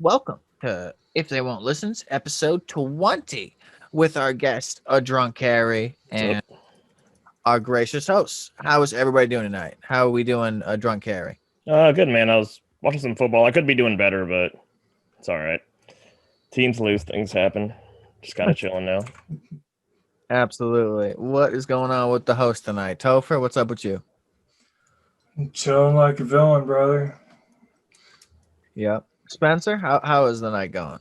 Welcome to If They Won't Listen's episode 20 with our guest, a drunk Harry, So, and our gracious hosts. How is everybody doing tonight? How are we doing, a drunk Harry? good man. I was watching some football. I could be doing better, but it's all right. Teams lose, things happen. Just kind of chilling now. Absolutely. What is going on with the host tonight? Topher, what's up with you? Chilling like a villain, brother. Yep. Spencer, how is the night going?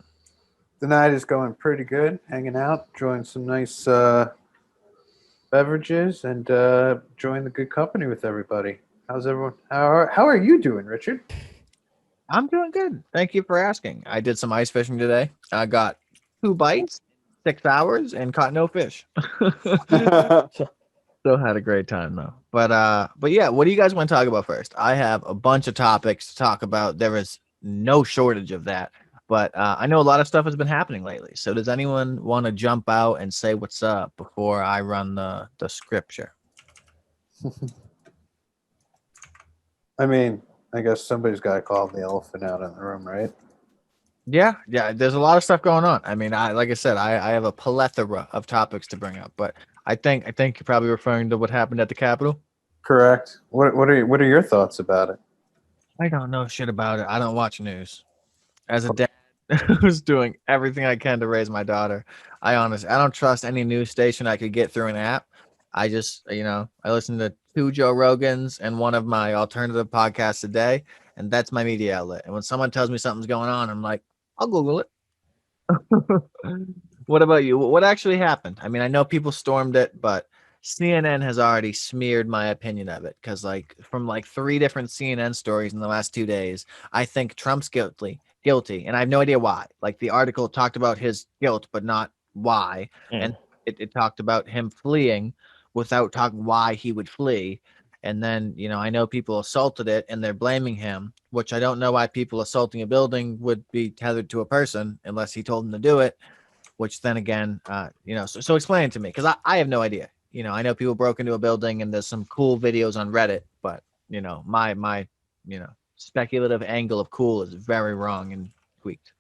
The night is going pretty good. Hanging out, enjoying some nice beverages, and enjoying the good company with everybody. How's everyone? How are you doing, Richard? I'm doing good. Thank you for asking. I did some ice fishing today. I got 2 bites, 6 hours, and caught no fish. Still had a great time though. But yeah, what do you guys want to talk about first? I have a bunch of topics to talk about. There is no shortage of that. But I know a lot of stuff has been happening lately. So does anyone want to jump out and say what's up before I run the scripture? I mean, I guess somebody's got to call the elephant out in the room, right? Yeah. There's a lot of stuff going on. I mean, like I said, I have a plethora of topics to bring up. But I think you're probably referring to what happened at the Capitol. Correct. What are your thoughts about it? I don't know shit about it. I don't watch news. As a dad who's doing everything I can to raise my daughter, I don't trust any news station I could get through an app. I just, I listen to 2 Joe Rogans and one of my alternative podcasts a day, and that's my media outlet. And when someone tells me something's going on, I'm like, I'll Google it. What about you? What actually happened? I mean, I know people stormed it, but CNN has already smeared my opinion of it because, like, from like 3 different CNN stories in the last 2 days, I think Trump's guilty, and I have no idea why. Like, the article talked about his guilt, but not why, and it talked about him fleeing without talking why he would flee. And then, I know people assaulted it and they're blaming him, which I don't know why people assaulting a building would be tethered to a person unless he told them to do it. Which then again, so explain it to me because I have no idea. I know people broke into a building and there's some cool videos on Reddit, but my speculative angle of cool is very wrong and tweaked.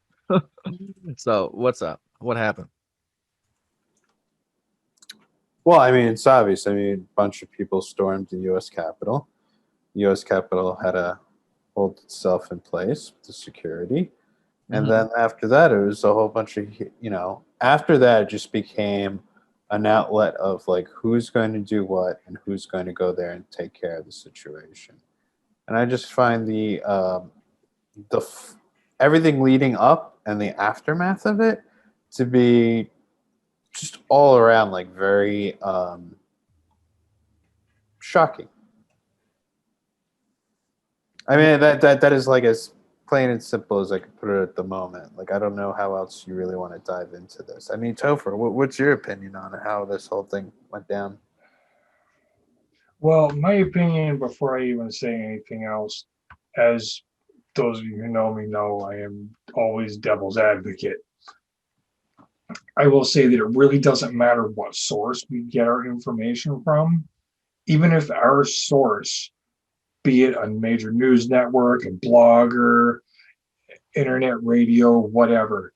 So what's up? What happened? Well, I mean, it's obvious. I mean, a bunch of people stormed the U.S. Capitol. The U.S. Capitol had to hold itself in place, the security. And then after that, it was a whole bunch of, after that, it just became an outlet of like who's going to do what and who's going to go there and take care of the situation. And I just find everything leading up and the aftermath of it to be just all around like very shocking. I mean that is like as plain and simple as I could put it at the moment. Like I don't know how else you really want to dive into this. I mean, Topher, what's your opinion on how this whole thing went down? Well, my opinion before I even say anything else, as those of you who know me know, I am always devil's advocate. I will say that it really doesn't matter what source we get our information from, even if our source, be it a major news network, a blogger, internet radio, whatever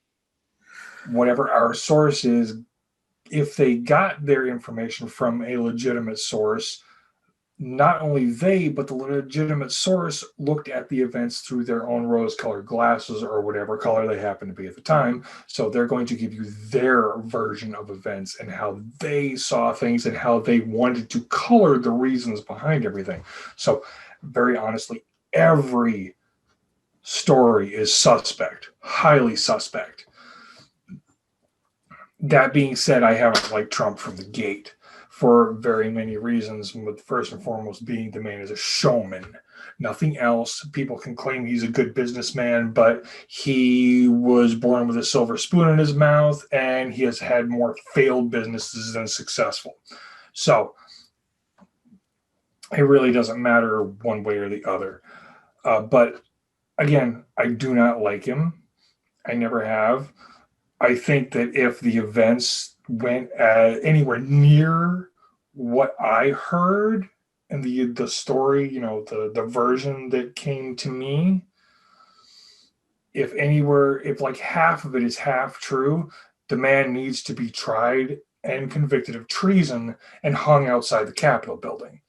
our source is, if they got their information from a legitimate source, not only they, but the legitimate source looked at the events through their own rose colored glasses or whatever color they happen to be at the time. So they're going to give you their version of events and how they saw things and how they wanted to color the reasons behind everything. So, very honestly, every story is suspect, highly suspect. That being said, I haven't liked Trump from the gate for very many reasons, with first and foremost being the man is a showman. Nothing else. People can claim he's a good businessman, but he was born with a silver spoon in his mouth, and he has had more failed businesses than successful. So it really doesn't matter one way or the other. But again, I do not like him. I never have. I think that if the events went anywhere near what I heard and the story, the version that came to me, if like half of it is half true, the man needs to be tried and convicted of treason and hung outside the Capitol building.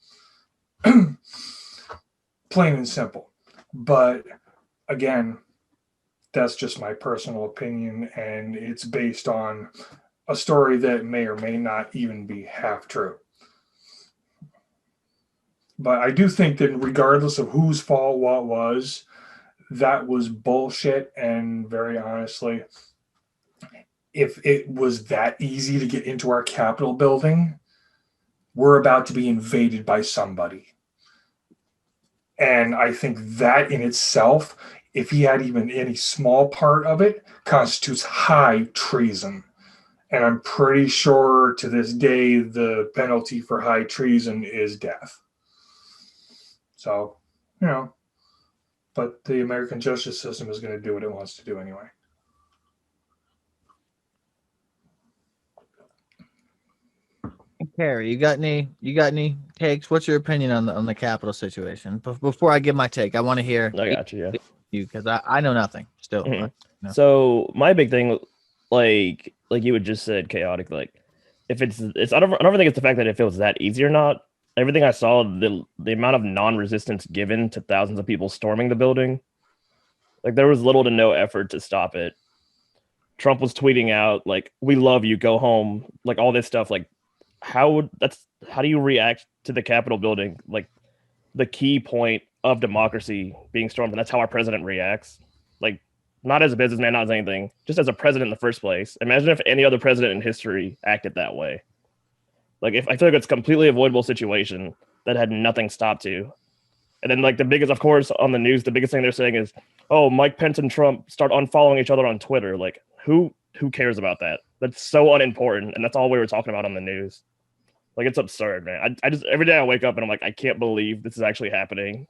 Plain and simple. But again, that's just my personal opinion, and it's based on a story that may or may not even be half true. But I do think that regardless of whose fault what was, that was bullshit. And very honestly, if it was that easy to get into our Capitol building, we're about to be invaded by somebody. And I think that in itself, if he had even any small part of it, constitutes high treason. And I'm pretty sure to this day, the penalty for high treason is death. So, but the American justice system is going to do what it wants to do anyway. Carrie, you got any takes? What's your opinion on the Capitol situation? Before I give my take, I want to hear I got you. Yeah. because I know nothing still. Mhm. No. So my big thing, like you had just said, chaotic. Like, if it's I don't think it's the fact that it feels that easy or not. Everything I saw, the amount of non-resistance given to thousands of people storming the building, like there was little to no effort to stop it. Trump was tweeting out like, "We love you, go home," like all this stuff. Like, how do you react to the Capitol building, like the key point of democracy being stormed, and that's how our president reacts. Like, not as a businessman, not as anything, just as a president in the first place. Imagine if any other president in history acted that way. Like, if I feel like it's a completely avoidable situation that had nothing stopped to. And then, like, the biggest, of course, on the news, the biggest thing they're saying is, "Oh, Mike Pence and Trump start unfollowing each other on Twitter." Like, who cares about that? That's so unimportant, and that's all we were talking about on the news. Like, it's absurd, man. I just, every day I wake up and I'm like, I can't believe this is actually happening.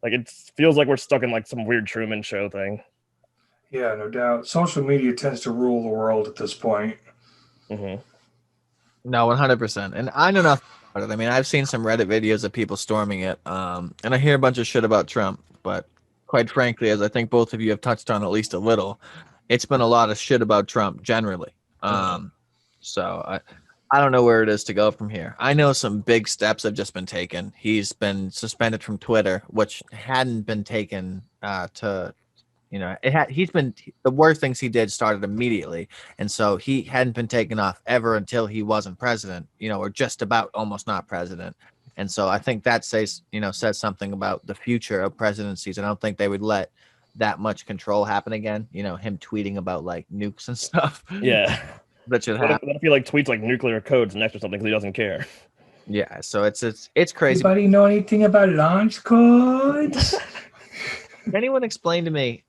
Like, it feels like we're stuck in like some weird Truman Show thing. Yeah, no doubt. Social media tends to rule the world at this point. Mm-hmm. No, 100%. And I know nothing about it. I mean, I've seen some Reddit videos of people storming it, and I hear a bunch of shit about Trump. But quite frankly, as I think both of you have touched on at least a little, it's been a lot of shit about Trump generally. So I don't know where it is to go from here. I know some big steps have just been taken. He's been suspended from Twitter, which hadn't been taken he's been, the worst things he did started immediately. And so he hadn't been taken off ever until he wasn't president, or just about almost not president. And so I think that says something about the future of presidencies. I don't think they would let that much control happen again. Him tweeting about like nukes and stuff. Yeah. That should What happen. if he like tweets like nuclear codes next or something because he doesn't care? Yeah. So it's crazy. Anybody know anything about launch codes? Can anyone explain to me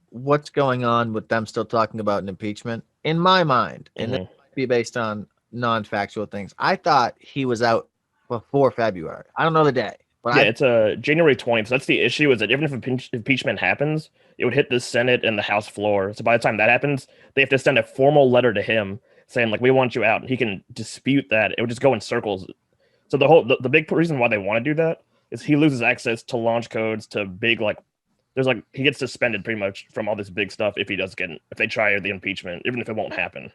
what's going on with them still talking about an impeachment? In my mind, and that might be based on non-factual things, I thought he was out before February. I don't know the day, but it's January 20th. So that's the issue, is that even if impeachment happens, it would hit the Senate and the House floor. So by the time that happens, they have to send a formal letter to him saying like, "We want you out," and he can dispute that. It would just go in circles. So the big reason why they want to do that is he loses access to launch codes, to big like. There's like, he gets suspended pretty much from all this big stuff if they try the impeachment, even if it won't happen.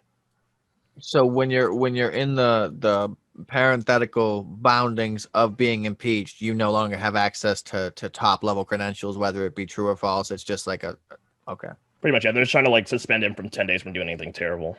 So when you're in the parenthetical boundings of being impeached, you no longer have access to top level credentials, whether it be true or false. It's just like okay. Pretty much, yeah. They're just trying to like suspend him from 10 days from doing anything terrible.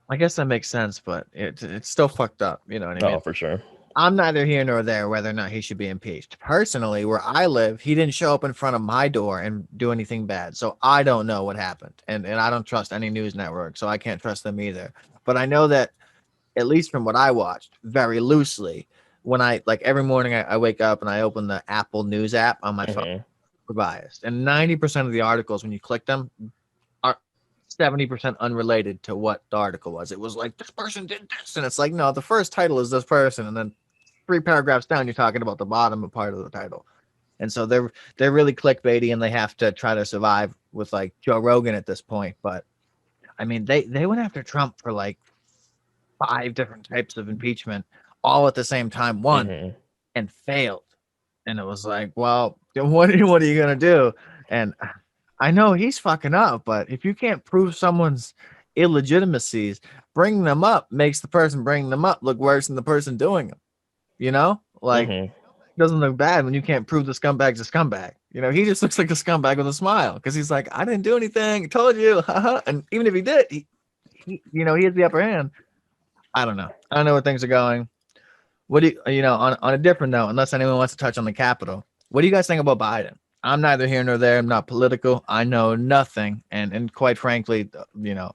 I guess that makes sense, but it's still fucked up. You know what I mean? Oh, for sure. I'm neither here nor there whether or not he should be impeached. Personally, where I live, he didn't show up in front of my door and do anything bad. So I don't know what happened. And I don't trust any news network, so I can't trust them either. But I know that, at least from what I watched, very loosely, when I, like every morning I wake up and I open the Apple News app on my phone, we're biased. And 90% of the articles, when you click them, are 70% unrelated to what the article was. It was like, this person did this. And it's like, no, the first title is this person. And then 3 paragraphs down, you're talking about the bottom of part of the title. And so they're really clickbaity, and they have to try to survive with like Joe Rogan at this point. But I mean, they went after Trump for like 5 different types of impeachment all at the same time, and failed. And it was like, well, what are you going to do? And I know he's fucking up, but if you can't prove someone's illegitimacies, bringing them up makes the person bringing them up look worse than the person doing them. You know, like Mhm. it doesn't look bad when you can't prove the scumbag's a scumbag. You know, he just looks like a scumbag with a smile because he's like, I didn't do anything. I told you. And even if he did, he he has the upper hand. I don't know. I don't know where things are going. What do you know, on a different note, unless anyone wants to touch on the Capitol, what do you guys think about Biden? I'm neither here nor there. I'm not political. I know nothing. And quite frankly,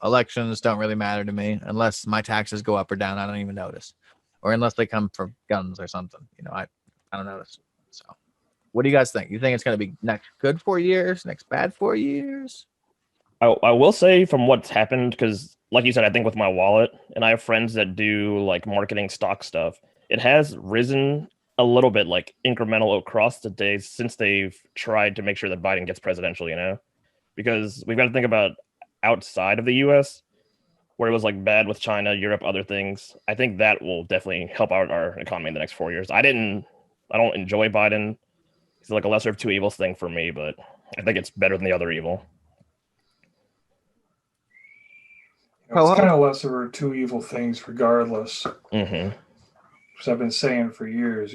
elections don't really matter to me unless my taxes go up or down. I don't even notice. Or unless they come from guns or something. I don't notice. So what do you guys think? You think it's going to be next good 4 years, next bad 4 years? I will say from what's happened, because like you said, I think with my wallet, and I have friends that do like marketing stock stuff, it has risen a little bit, like incremental across the days since they've tried to make sure that Biden gets presidential, because we've got to think about outside of the US where it was like bad with China, Europe, other things. I think that will definitely help out our economy in the next 4 years. I don't enjoy Biden. He's like a lesser of two evils thing for me, but I think it's better than the other evil. It's kind of lesser of two evil things regardless. Mm-hmm. Because I've been saying for years,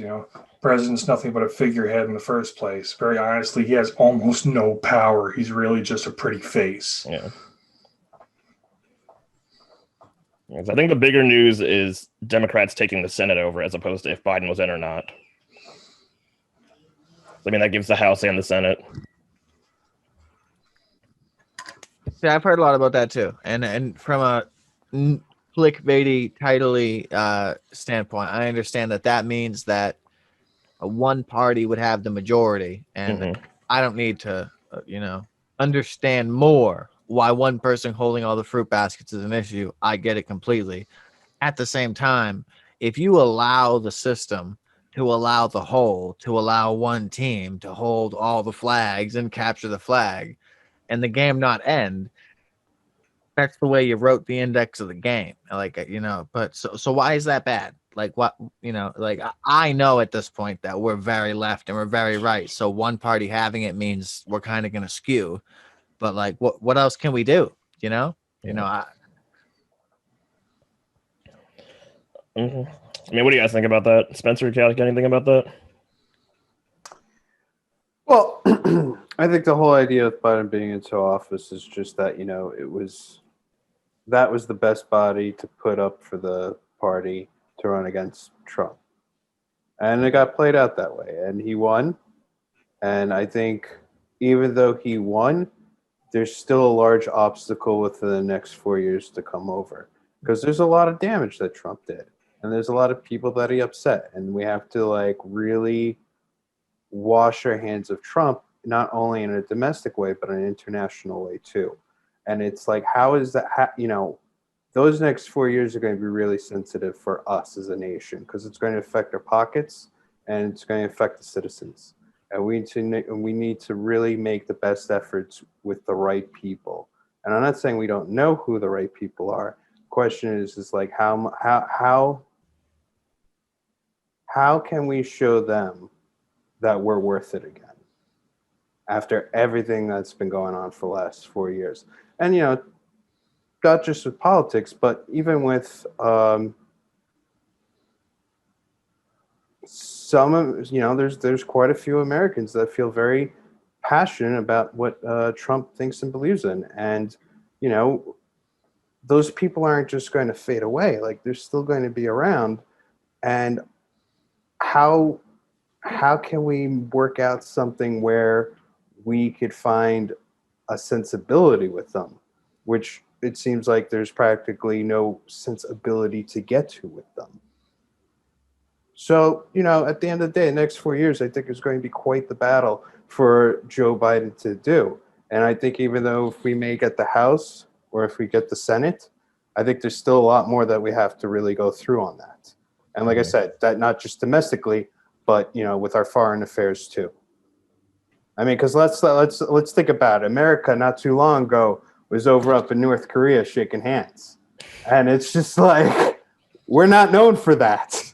president's nothing but a figurehead in the first place. Very honestly, he has almost no power. He's really just a pretty face. Yeah. I think the bigger news is Democrats taking the Senate over as opposed to if Biden was in or not. I mean, that gives the House and the Senate. Yeah, I've heard a lot about that too. And from a clickbaity, titly standpoint, I understand that means that one party would have the majority, and I don't need to, understand more why one person holding all the fruit baskets is an issue. I get it completely. At the same time, if you allow the system to allow the whole, to allow one team to hold all the flags and capture the flag, and the game not end, that's the way you wrote the index of the game. But so why is that bad? Like what, I know at this point that we're very left and we're very right. So one party having it means we're kind of going to skew, but like, what else can we do? I mean, what do you guys think about that? Spencer, got anything about that? Well, I think the whole idea of Biden being into office is just that, that was the best body to put up for the party to run against Trump. And it got played out that way. And he won. And I think even though he won, there's still a large obstacle within the next 4 years to come over. Because there's a lot of damage that Trump did. And there's a lot of people that he upset. And we have to really wash our hands of Trump, not only in a domestic way, but in an international way too. And it's like, how is that, those next 4 years are going to be really sensitive for us as a nation because it's going to affect our pockets and it's going to affect the citizens. And we need to really make the best efforts with the right people. And I'm not saying we don't know who the right people are. The question is like, how can we show them that we're worth it again after everything that's been going on for the last 4 years? And, not just with politics, but even with some of, there's quite a few Americans that feel very passionate about what Trump thinks and believes in. And, those people aren't just going to fade away. Like, they're still going to be around. And how can we work out something where we could find a sensibility with them, which it seems like there's practically no sensibility to get to with them. So, at the end of the day, the next 4 years, I think is going to be quite the battle for Joe Biden to do. And I think even though if we may get the House or if we get the Senate, I think there's still a lot more that we have to really go through on that. And like I said, that not just domestically, but, with our foreign affairs too. I mean, because let's think about it. America not too long ago was over up in North Korea shaking hands. And it's just like, we're not known for that.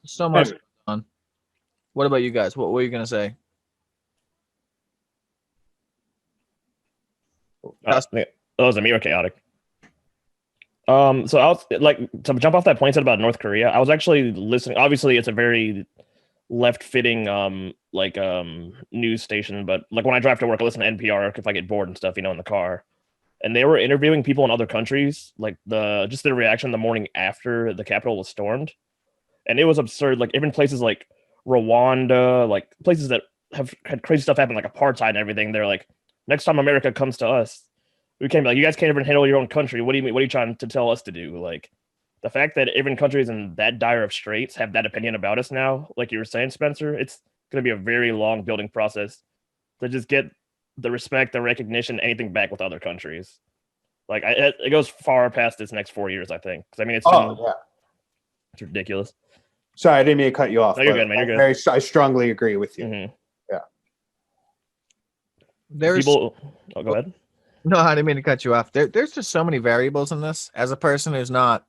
So much on. What about you guys? What were you gonna say? That was me or chaotic. So I was like to jump off that point said about North Korea. I was actually listening. Obviously, it's a very left-fitting news station, but like when I drive to work, I listen to NPR if I get bored and stuff, in the car. And they were interviewing people in other countries, like their reaction the morning after the Capitol was stormed, and it was absurd. Like even places like Rwanda, like places that have had crazy stuff happen, like apartheid and everything. They're like, next time America comes to us, we can't be like, you guys can't even handle your own country. What do you mean? What are you trying to tell us to do? Like the fact that even countries in that dire of straits have that opinion about us now, like you were saying, Spencer, it's going to be a very long building process to just get the respect, the recognition, anything back with other countries. Like it goes far past this next 4 years, I think. Because I mean, it's ridiculous. Sorry, I didn't mean to cut you off. No, you're good, man. You're good. I strongly agree with you. Mm-hmm. Yeah. There's people. Oh, go ahead. No, I didn't mean to cut you off. There's just so many variables in this. As a person who's not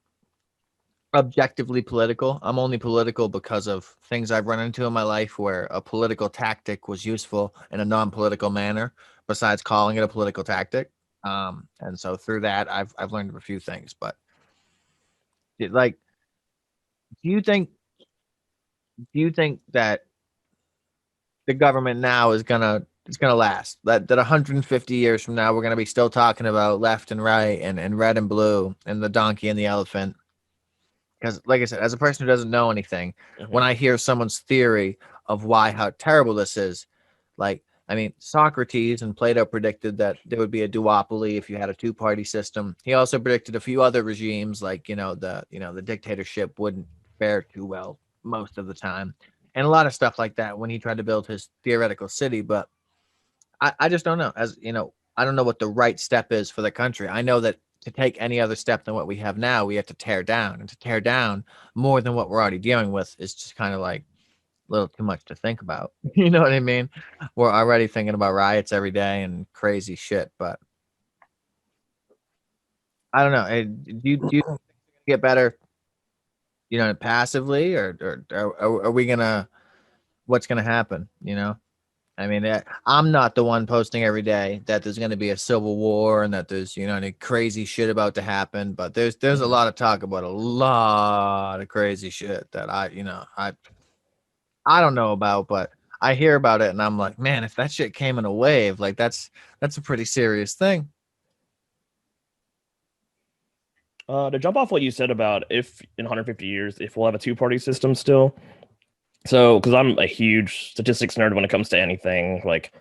objectively political, I'm only political because of things I've run into in my life where a political tactic was useful in a non-political manner, besides calling it a political tactic. And so through that, I've learned a few things. But do you think that the government now is gonna last? That 150 years from now, we're gonna be still talking about left and right and red and blue and the donkey and the elephant? Because, like I said, as a person who doesn't know anything, when I hear someone's theory of how terrible this is, like, I mean, Socrates and Plato predicted that there would be a duopoly if you had a two-party system. He also predicted a few other regimes, like the dictatorship wouldn't fare too well most of the time, and a lot of stuff like that when he tried to build his theoretical city. But I just don't know. I don't know what the right step is for the country. I know that to take any other step than what we have now, we have to tear down, and to tear down more than what we're already dealing with is just kind of like a little too much to think about. You know what I mean? We're already thinking about riots every day and crazy shit, but I don't know. Do you get better, passively, or are we gonna, what's gonna happen? I mean, I'm not the one posting every day that there's going to be a civil war and that there's, any crazy shit about to happen. But there's a lot of talk about a lot of crazy shit that I don't know about, but I hear about it and I'm like, man, if that shit came in a wave, like that's a pretty serious thing. To jump off what you said about if in 150 years, if we'll have a two-party system still. So, because I'm a huge statistics nerd when it comes to anything like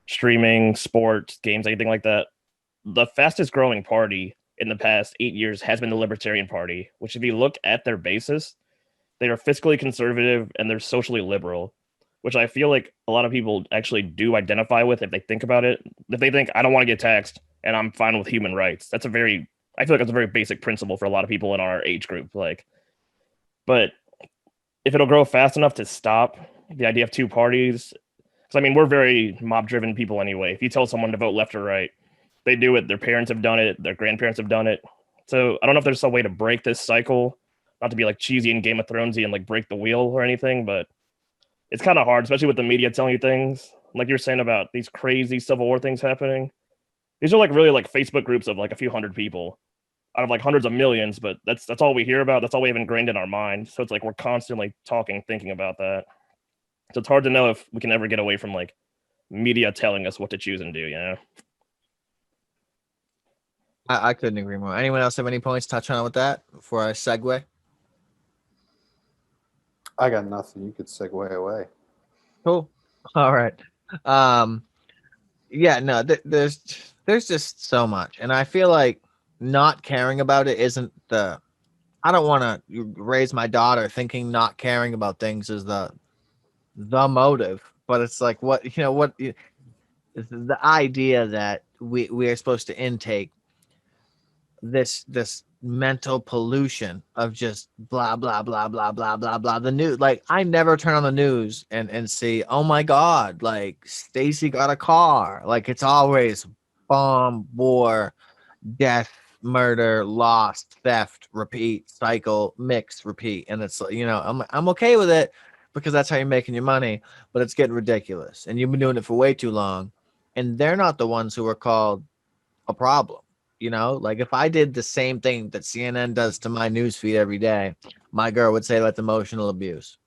streaming, sports, games, anything like that, the fastest growing party in the past 8 years has been the Libertarian Party, which if you look at their basis, they are fiscally conservative and they're socially liberal, which I feel like a lot of people actually do identify with if they think about it. If they think, I don't want to get taxed and I'm fine with human rights, I feel like that's a very basic principle for a lot of people in our age group. But if it'll grow fast enough to stop the idea of two parties, because I mean, we're very mob-driven people anyway. If you tell someone to vote left or right, they do it. Their parents have done it. Their grandparents have done it. So I don't know if there's some way to break this cycle, not to be like cheesy and Game of Thronesy and like break the wheel or anything, but it's kind of hard, especially with the media telling you things like you're saying about these crazy Civil War things happening. These are like really like Facebook groups of like a few hundred people out of like hundreds of millions, but that's all we hear about. That's all we have ingrained in our mind. So it's like we're constantly thinking about that. So it's hard to know if we can ever get away from like media telling us what to choose and do, I couldn't agree more. Anyone else have any points to touch on with that before I segue? I got nothing. You could segue away. Cool. All right. Yeah, no, there's just so much. And I feel like not caring about it isn't I don't want to raise my daughter thinking not caring about things is the motive, but it's like what is the idea that we are supposed to intake this mental pollution of just blah blah blah blah blah blah blah. The news, like I never turn on the news and see, oh my god, like Stacy got a car. Like it's always bomb, war, death, murder, lost, theft, repeat, cycle, mix, repeat. And it's I'm okay with it, because that's how you're making your money, but it's getting ridiculous. And you've been doing it for way too long. And they're not the ones who are called a problem. You know, like if I did the same thing that CNN does to my newsfeed every day, my girl would say that's emotional abuse.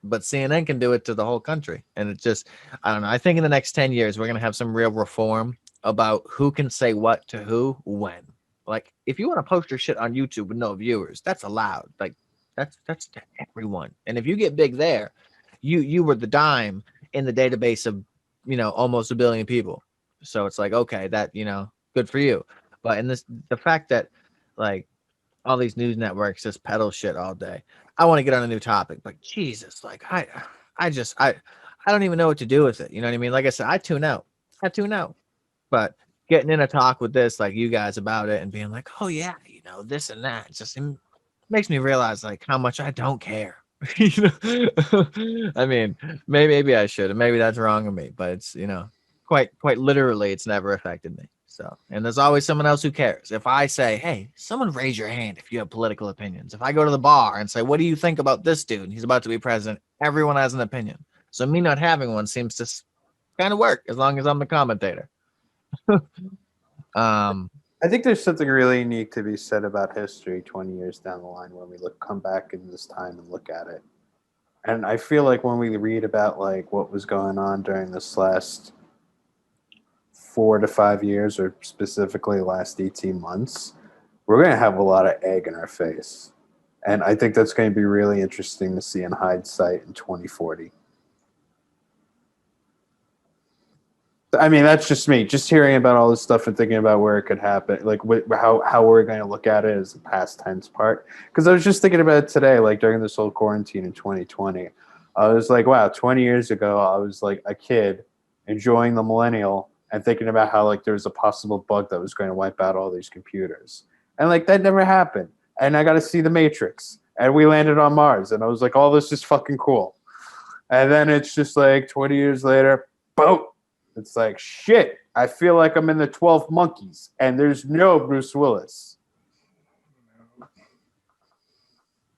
But CNN can do it to the whole country. And it's just, I don't know. I think in the next 10 years, we're going to have some real reform about who can say what to who when. Like, if you want to post your shit on YouTube with no viewers, that's allowed. Like, that's to everyone. And if you get big there, you were the dime in the database of, almost a billion people. So it's like, okay, that, good for you. But in this, the fact that, like, all these news networks just peddle shit all day. I want to get on a new topic, but Jesus, like I don't even know what to do with it. You know what I mean? Like I said, I tune out. But getting in a talk with this, like you guys about it and being like, oh yeah, this and that, just makes me realize like how much I don't care. I mean, maybe I should, and maybe that's wrong of me, but it's quite literally, it's never affected me. So, and there's always someone else who cares. If I say, hey, someone raise your hand if you have political opinions. If I go to the bar and say, what do you think about this dude? He's about to be president. Everyone has an opinion. So me not having one seems to kind of work as long as I'm the commentator. I think there's something really unique to be said about history 20 years down the line when we come back in this time and look at it. And I feel like when we read about like what was going on during this last 4 to 5 years, or specifically last 18 months, we're going to have a lot of egg in our face. And I think that's going to be really interesting to see in hindsight in 2040. I mean, that's just me. Just hearing about all this stuff and thinking about where it could happen, like how we're going to look at it as the past tense part. Because I was just thinking about it today, like during this whole quarantine in 2020. I was like, wow, 20 years ago, I was like a kid enjoying the millennial and thinking about how like there was a possible bug that was going to wipe out all these computers. And like that never happened. And I got to see the Matrix. And we landed on Mars. And I was like, oh, this is fucking cool. And then it's just like 20 years later, boom. It's like, shit, I feel like I'm in the 12 Monkeys, and there's no Bruce Willis.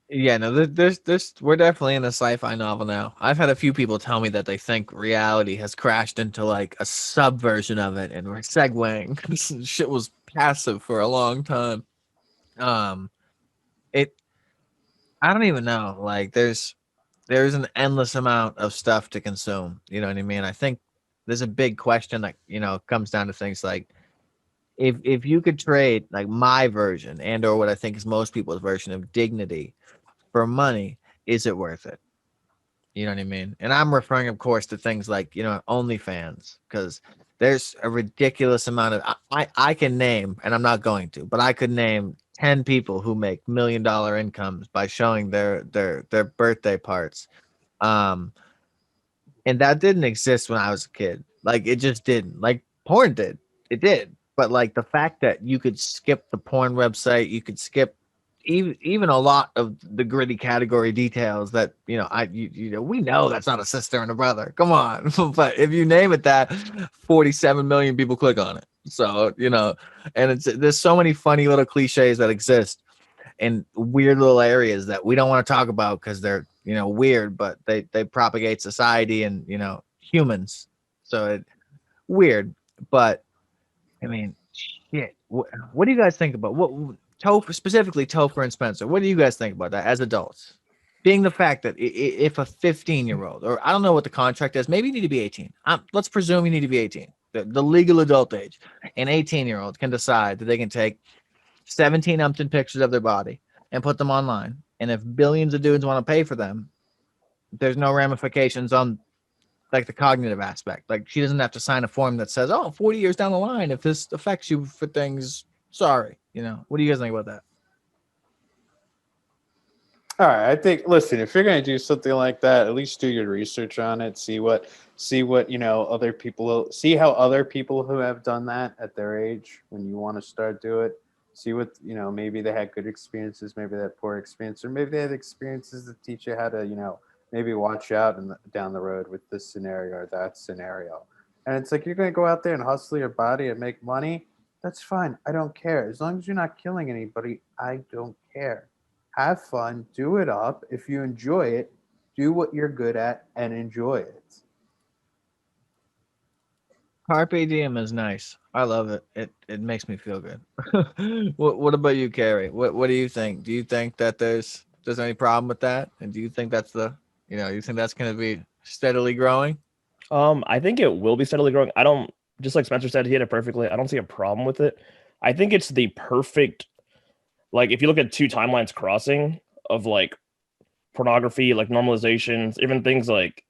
Yeah, no, there's we're definitely in a sci-fi novel now. I've had a few people tell me that they think reality has crashed into like a subversion of it, and we're segueing. This shit was passive for a long time. It I don't even know. Like, there's an endless amount of stuff to consume. You know what I mean? I think there's a big question that comes down to things like if you could trade like my version and or what I think is most people's version of dignity for money, is it worth it? You know what I mean? And I'm referring, of course, to things like OnlyFans, because there's a ridiculous amount of I can name, and I'm not going to, but I could name 10 people who make $1 million incomes by showing their birthday parts. And that didn't exist when I was a kid. Like, it just didn't. Like, porn did. It did. But like the fact that you could skip the porn website, you could skip even a lot of the gritty category details that we know that's not a sister and a brother. Come on. But if you name it that, 47 million people click on it. So, and there's so many funny little cliches that exist in weird little areas that we don't want to talk about because they're weird, but they propagate society and humans. So it weird. But I mean, shit. What do you guys think about Topher, specifically Topher and Spencer? What do you guys think about that as adults? Being the fact that if a 15-year-old, or I don't know what the contract is, maybe you need to be 18. Let's presume you need to be 18, the legal adult age. An 18-year-old can decide that they can take 17 umpteen pictures of their body and put them online. And if billions of dudes want to pay for them, there's no ramifications on like the cognitive aspect. Like, she doesn't have to sign a form that says, oh, 40 years down the line, if this affects you for things, sorry. What do you guys think about that? All right, I think. Listen, if you're going to do something like that, at least do your research on it. See what other people. See how other people who have done that at their age, when you want to start do it. See what maybe they had good experiences, maybe they had poor experience, or maybe they had experiences that teach you how to maybe watch out down the road with this scenario or that scenario. And it's like, you're going to go out there and hustle your body and make money. That's fine. I don't care. As long as you're not killing anybody, I don't care. Have fun, do it up. If you enjoy it, Do what you're good at and enjoy it. Carpe diem is nice. I love it. It makes me feel good. What about you, Carrie? What do you think? Do you think that there's any problem with that? And do you think that's you think that's going to be steadily growing? I think it will be steadily growing. I don't, just like Spencer said, he hit it perfectly. I don't see a problem with it. I think it's the perfect, like, if you look at two timelines crossing of like pornography, like normalizations, even things like,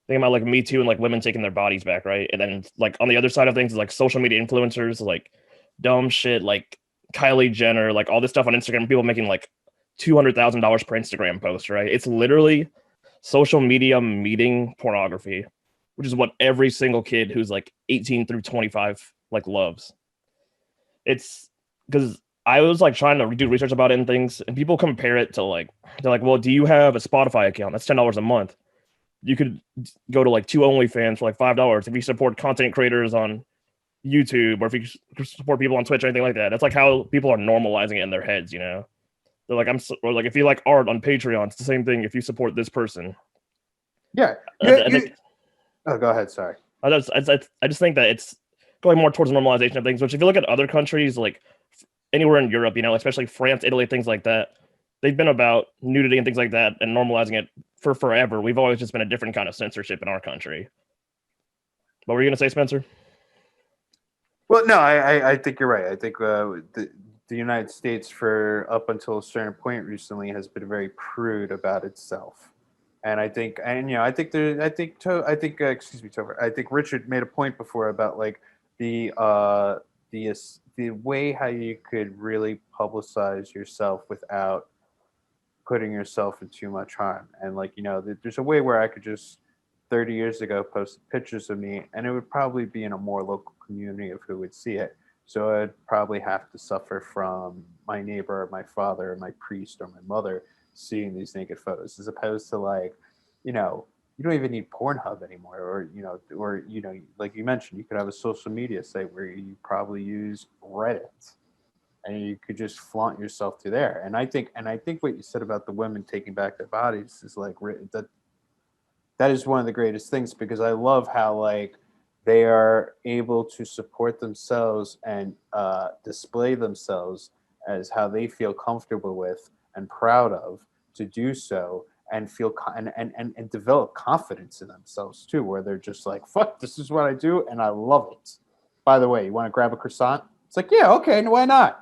think about like Me Too and like women taking their bodies back, right? And then like on the other side of things is like social media influencers, like dumb shit, like Kylie Jenner, like all this stuff on Instagram, people making like $200,000 per Instagram post, right? It's literally social media meeting pornography, which is what every single kid who's like 18 through 25 like loves. It's because I was like trying to do research about it and things, and people compare it to like, they're like, well, do you have a Spotify account? That's $10 a month. You could go to like 2 OnlyFans for like $5 if you support content creators on YouTube, or if you support people on Twitch or anything like that. That's like how people are normalizing it in their heads, you know? They're like, or like if you like art on Patreon, it's the same thing if you support this person. Yeah. Oh, go ahead. Sorry. I just think that it's going more towards normalization of things, which if you look at other countries, like anywhere in Europe, you know, especially France, Italy, things like that, they've been about nudity and things like that and normalizing it for forever. We've always just been a different kind of censorship in our country. What were you going to say, Spencer? Well, no, I think you're right. I think the United States, for up until a certain point recently, has been very prude about itself. And I think, excuse me, Topher, I think Richard made a point before about like the way how you could really publicize yourself without putting yourself in too much harm. And like, there's a way where I could just 30 years ago post pictures of me, and it would probably be in a more local community of who would see it. So I'd probably have to suffer from my neighbor, or my father, or my priest, or my mother seeing these naked photos, as opposed to like, you don't even need Pornhub anymore, or like you mentioned, you could have a social media site where you probably use Reddit, and you could just flaunt yourself through there. And I think what you said about the women taking back their bodies is like that is one of the greatest things, because I love how like they are able to support themselves and display themselves as how they feel comfortable with and proud of to do so, and feel and develop confidence in themselves too, where they're just like, fuck, this is what I do and I love it. By the way, you want to grab a croissant? It's like, yeah, okay, why not?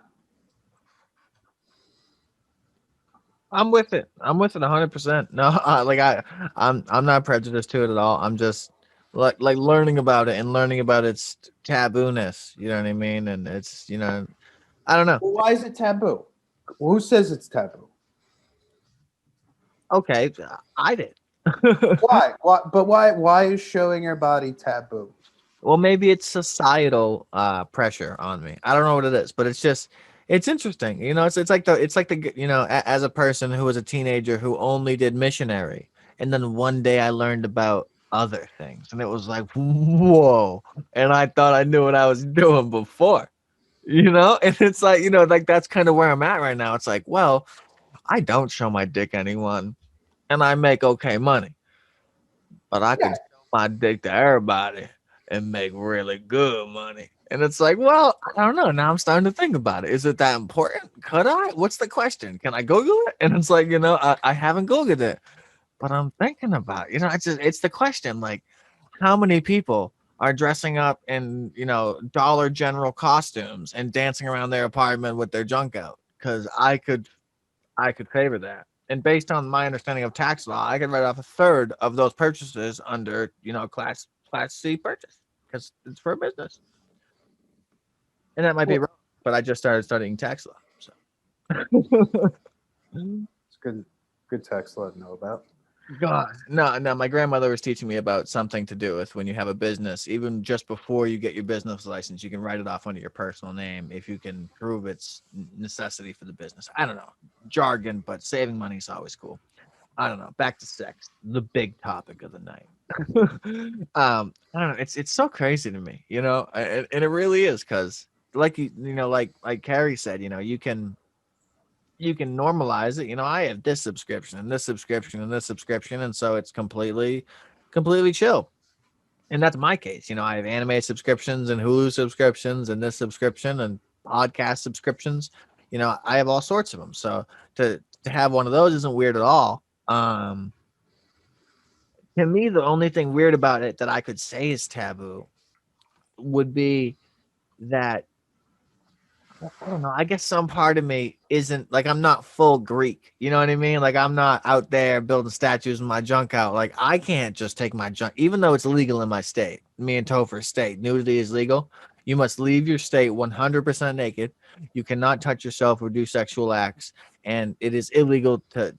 I'm with it 100%. No, I'm not prejudiced to it at all. I'm just like learning about it and learning about its taboo-ness. You know what I mean? And it's, I don't know. Well, why is it taboo? Who says it's taboo? Okay, I did. Why? But why is showing your body taboo? Well, maybe it's societal pressure on me. I don't know what it is, but it's interesting. It's like the as a person who was a teenager who only did missionary, and then one day I learned about other things, and it was like, whoa! And I thought I knew what I was doing before, and it's like, like that's kind of where I'm at right now. It's like, well, I don't show my dick anyone, and I make okay money, but I can show my dick to everybody and make really good money. And it's like, well, I don't know. Now I'm starting to think about it. Is it that important? Could I? What's the question? Can I Google it? And it's like, I haven't Googled it, but I'm thinking about it. It's the question. Like, how many people are dressing up in, Dollar General costumes and dancing around their apartment with their junk out? Because I could favor that. And based on my understanding of tax law, I can write off a third of those purchases under, class C purchase, because it's for a business. And that might be wrong, but I just started studying tax law. So it's good tax law to know about. God, no, my grandmother was teaching me about something to do with when you have a business, even just before you get your business license, you can write it off under your personal name if you can prove it's necessity for the business. I don't know, jargon, but saving money is always cool. I don't know. Back to sex, the big topic of the night. I don't know. It's so crazy to me, and it really is, because like like Carrie said, you you can normalize it. I have this subscription and this subscription and this subscription, and so it's completely chill. And that's my case. I have anime subscriptions and Hulu subscriptions and this subscription and podcast subscriptions. I have all sorts of them. So to have one of those isn't weird at all. To me, the only thing weird about it that I could say is taboo would be that, I don't know. I guess some part of me isn't like, I'm not full Greek. You know what I mean? Like, I'm not out there building statues with my junk out. Like, I can't just take my junk, even though it's legal in my state. Me and Topher's state, nudity is legal. You must leave your state 100% naked. You cannot touch yourself or do sexual acts, and it is illegal to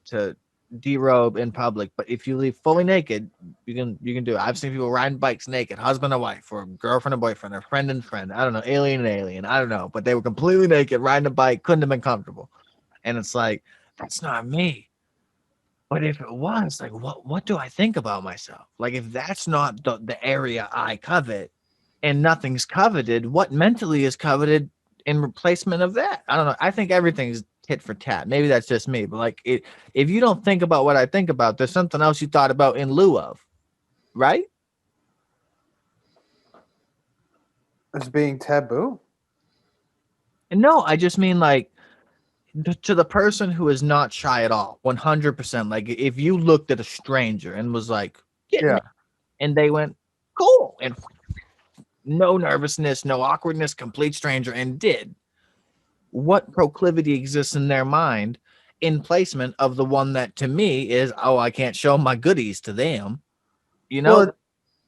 derobe in public. But if you leave fully naked, you can do it. I've seen people riding bikes naked, husband and wife, or girlfriend and boyfriend, or friend and friend. I don't know, alien and alien. I don't know, but they were completely naked riding a bike, couldn't have been comfortable. And it's like, that's not me. But if it was, like, what do I think about myself? Like, if that's not the area I covet, and nothing's coveted, what mentally is coveted in replacement of that? I don't know. I think everything's tit for tat. Maybe that's just me, but like, if you don't think about what I think about, there's something else you thought about in lieu of, right? As being taboo. And no, I just mean like, to the person who is not shy at all, 100%. Like, if you looked at a stranger and was like, Yeah. and they went, cool, and no nervousness, no awkwardness, complete stranger, and did, what proclivity exists in their mind in placement of the one that to me is, oh, I can't show my goodies to them. Well,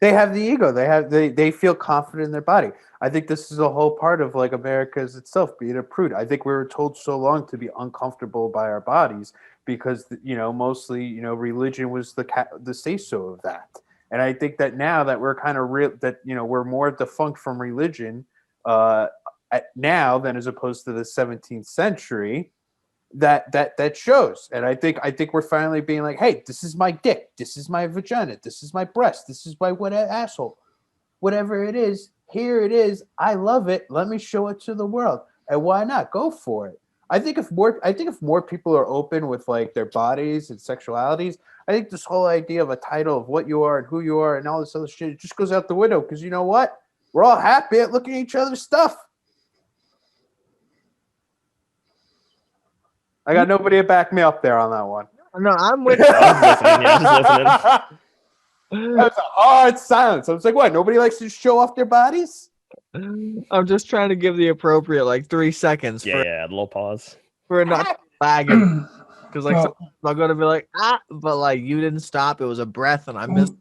they have the ego. They feel confident in their body. I think this is a whole part of like America's itself being a prude. I think we were told so long to be uncomfortable by our bodies because mostly religion was the say so of that. And I think that now that we're kind of we're more defunct from religion now than as opposed to the 17th century, that shows. And I think we're finally being like, hey, this is my dick, this is my vagina, this is my breast, this is my asshole, whatever it is, here it is, I love it, let me show it to the world. And why not go for it? I think if more people are open with like their bodies and sexualities, I think this whole idea of a title of what you are and who you are and all this other shit, it just goes out the window. Because you know what, we're all happy at looking at each other's stuff. I got nobody to back me up there on that one. No, I'm with I was listening. Yeah, just listening. That was a hard silence. I was like, what? Nobody likes to show off their bodies? I'm just trying to give the appropriate 3 seconds Yeah, a little pause. for not lagging. Because Well, I'm gonna be like, but like, you didn't stop. It was a breath, and I missed.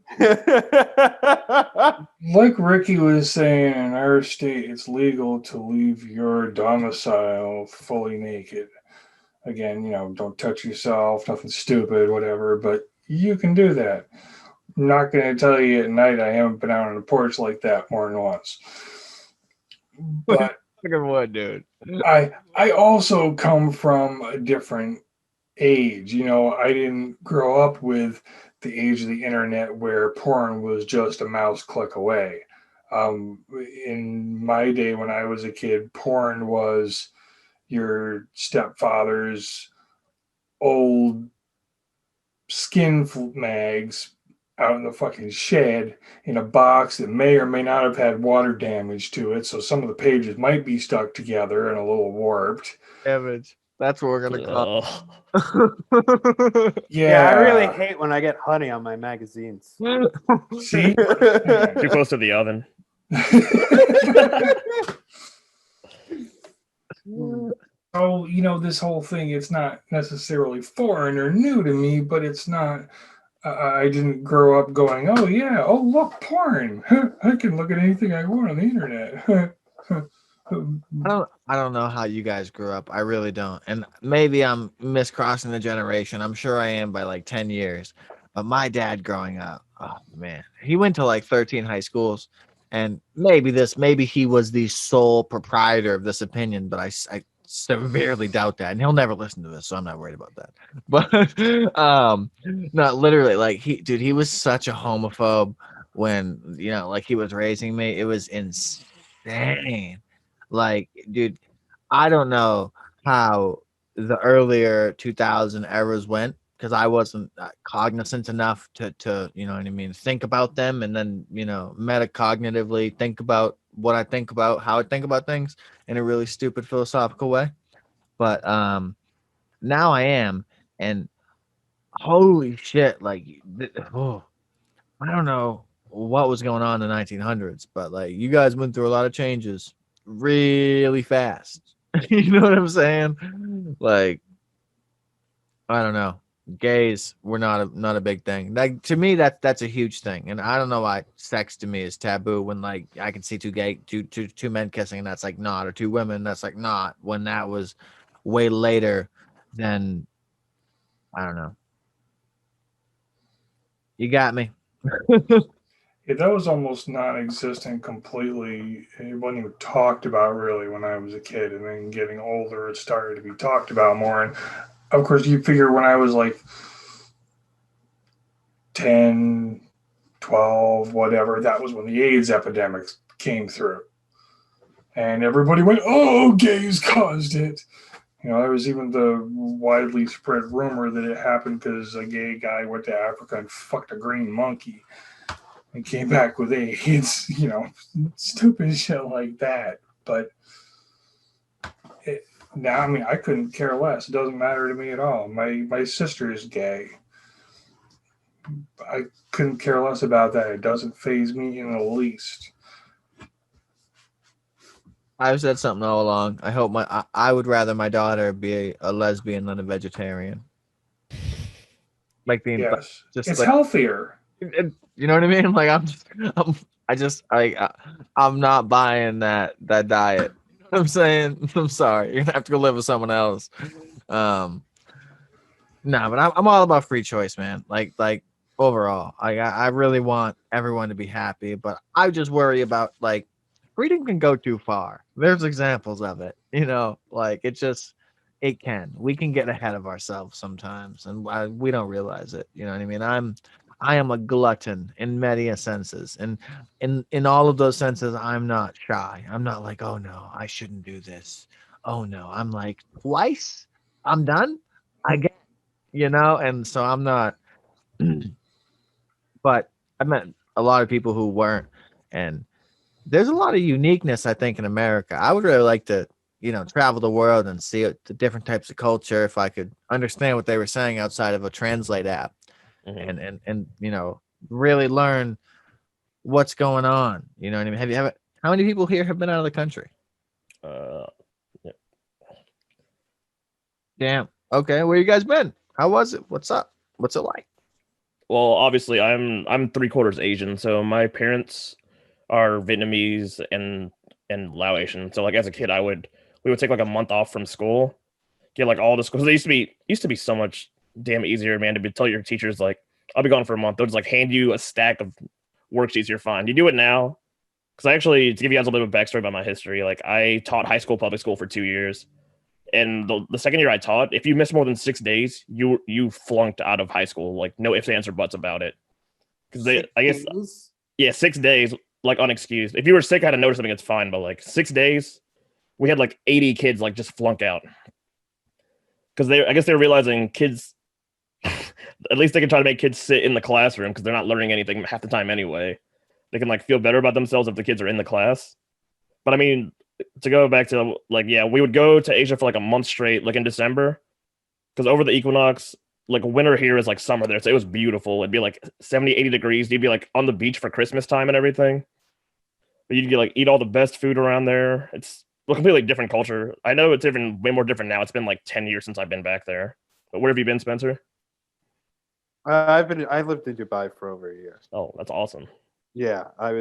like Ricky was saying, in our state, it's legal to leave your domicile fully naked. Again, don't touch yourself, nothing stupid, whatever, but you can do that. I'm not going to tell you at night I haven't been out on the porch like that more than once. But What, dude? I also come from a different age. I didn't grow up with the age of the internet where porn was just a mouse click away. In my day when I was a kid, porn was your stepfather's old skin mags out in the fucking shed in a box that may or may not have had water damage to it. So some of the pages might be stuck together and a little warped. Damage. That's what we're gonna call. Yeah, I really hate when I get honey on my magazines. See? Too close to the oven. Oh, this whole thing, it's not necessarily foreign or new to me, but it's not, I didn't grow up going, oh yeah, oh look, porn. I can look at anything I want on the internet. I don't know how you guys grew up. I really don't. And maybe I'm miscrossing the generation. I'm sure I am by 10 years. But my dad growing up, oh man, he went to 13 high schools. And maybe he was the sole proprietor of this opinion, but I severely doubt that. And he'll never listen to this, so I'm not worried about that. But not literally, he was such a homophobe when, he was raising me. It was insane. Dude, I don't know how the earlier 2000 eras went, because I wasn't cognizant enough to you know what I mean, think about them, and then metacognitively think about what I think about, how I think about things in a really stupid philosophical way. But now I am, and holy shit, like oh, I don't know what was going on in the 1900s, but like you guys went through a lot of changes really fast. You know what I'm saying? Like, I don't know. Gays were not a big thing. Like to me, that's a huge thing, and I don't know why sex to me is taboo when like I can see two men kissing and that's like not, or two women that's like not, when that was way later than, I don't know. You got me. Yeah, that was almost non-existent completely. It wasn't even talked about really when I was a kid, and then getting older, it started to be talked about more. And of course, you figure when I was like 10, 12, whatever, that was when the AIDS epidemic came through. And everybody went, oh, gays caused it. There was even the widely spread rumor that it happened because a gay guy went to Africa and fucked a green monkey and came back with AIDS, stupid shit like that. But now, I mean, I couldn't care less. It doesn't matter to me at all. My sister is gay. I couldn't care less about that. It doesn't faze me in the least. I've said something all along. I hope I would rather my daughter be a lesbian than a vegetarian. Like being Yes, just it's like, healthier. you know what I mean? Like I'm not buying that diet. You know what I'm saying? I'm sorry. You're gonna have to go live with someone else. No, but I'm all about free choice, man. Like overall, I really want everyone to be happy, but I just worry about like freedom can go too far. There's examples of it, like it can. We can get ahead of ourselves sometimes, and we don't realize it. You know what I mean? I am a glutton in many senses, and in all of those senses, I'm not shy. I'm not like, oh no, I shouldn't do this. Oh no, I'm like twice. I'm done. I get, and so I'm not. But I met a lot of people who weren't, and there's a lot of uniqueness, I think, in America. I would really like to, travel the world and see the different types of culture if I could understand what they were saying outside of a translate app, Mhm. and really learn what's going on. You know what I mean? How many people here have been out of the country? Uh, yeah. Damn. Okay, where you guys been? How was it? What's up? What's it like? Well, obviously, I'm 3/4 Asian, so my parents are Vietnamese and Laotian. So like as a kid, we would take like a month off from school, get like all the schools. They used to be so much damn easier, man. Tell your teachers like I'll be gone for a month. They'll just like hand you a stack of worksheets. You're fine. You do it now because I actually, to give you guys a little bit of backstory about my history, like I taught high school public school for 2 years. And the second year I taught, if you missed more than 6 days, you flunked out of high school. Like no ifs, ands, or buts about it. Because I guess, yeah, 6 days, like unexcused. If you were sick, I had to notice something. It's fine, but like 6 days, we had like 80 kids like just flunk out because I guess they were realizing kids. At least they can try to make kids sit in the classroom because they're not learning anything half the time anyway. They can like feel better about themselves if the kids are in the class. But I mean, to go back to like, yeah, we would go to Asia for like a month straight, like in December, because over the equinox, like winter here is like summer there. So it was beautiful. It'd be like 70, 80 degrees. You'd be like on the beach for Christmas time and everything. But you'd get like eat all the best food around there. It's a completely different culture. I know it's even way more different now. It's been like 10 years since I've been back there. But where have you been, Spencer? I lived in Dubai for over a year. Oh, that's awesome. Yeah, I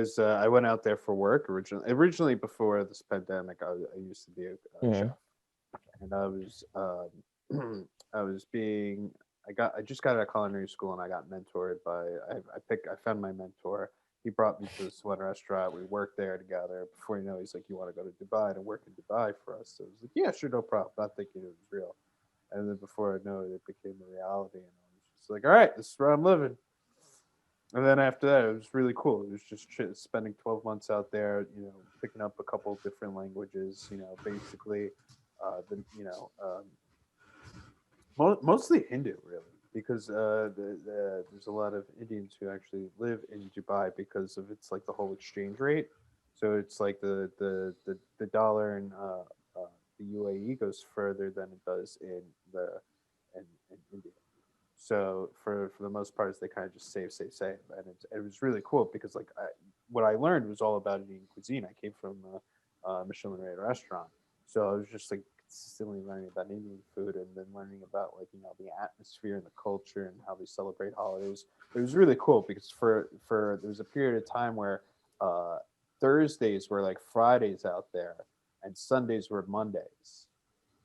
went out there for work originally. Originally, before this pandemic, I used to be a chef, and I just got out of culinary school, and I got mentored by I found my mentor. He brought me to this one restaurant. We worked there together. Before you know, he's like, "You want to go to Dubai to work in Dubai for us?" So I was like, "Yeah, sure, no problem." Not thinking it was real, and then before I know it, it became a reality, and I was just like, "All right, this is where I'm living." And then after that, it was really cool. It was just spending 12 months out there, picking up a couple different languages, basically, Mostly Hindu, really, because there's a lot of Indians who actually live in Dubai because of it's like the whole exchange rate. So it's like the dollar in the UAE goes further than it does in India. So for the most part, they kind of just save, and it was really cool because like what I learned was all about Indian cuisine. I came from a Michelin rated restaurant, so I was just like consistently learning about Indian food and then learning about like the atmosphere and the culture and how they celebrate holidays. It was really cool because for there was a period of time where uh, Thursdays were like Fridays out there and Sundays were Mondays.